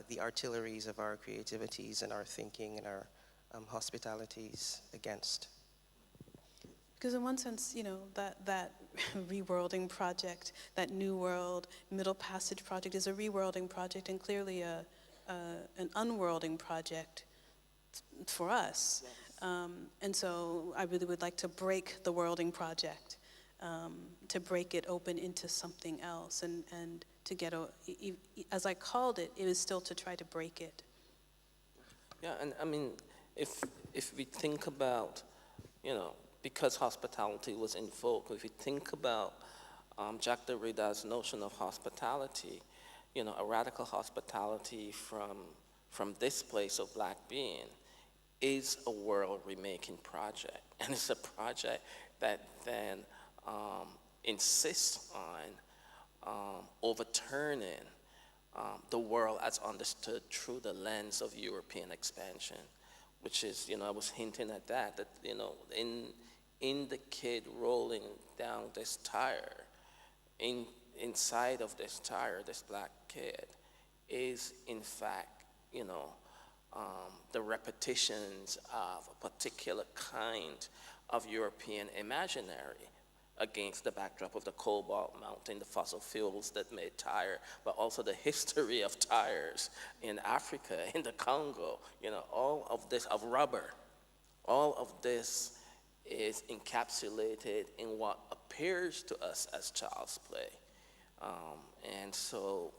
C: the artilleries of our creativities and our thinking and our hospitalities against.
B: Because in one sense, you know, that reworlding project, that New World Middle Passage project is a reworlding project, and clearly an unworlding project for us. And so I really would like to break the worlding project, to break it open into something else, and to get, as I called it, it was still to try to break it.
D: Yeah, and I mean, if we think about, you know, because hospitality was in vogue, if we think about Jacques Derrida's notion of hospitality, you know, a radical hospitality from this place of Black being is a world remaking project. And it's a project that then insists on overturning the world as understood through the lens of European expansion, which is, you know, I was hinting at that, you know, in the kid rolling down this tire, inside of this tire, this Black kid, is in fact, you know, the repetitions of a particular kind of European imaginary against the backdrop of the cobalt mountain, the fossil fuels that made tire, but also the history of tires in Africa, in the Congo, you know, all of this, of rubber, all of this is encapsulated in what appears to us as child's play. And so,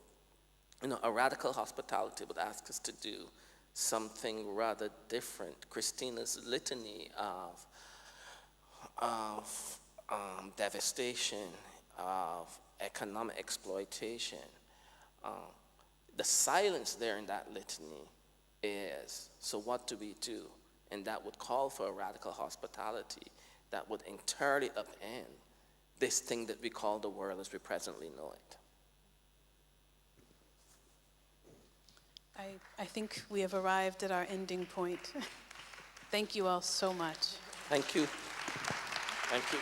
D: you know, a radical hospitality would ask us to do something rather different. Christina's litany of devastation, of economic exploitation, the silence there in that litany is, so what do we do? And that would call for a radical hospitality that would entirely upend this thing that we call the world as we presently know it.
B: I think we have arrived at our ending point. Thank you all so much.
D: Thank you. Thank you.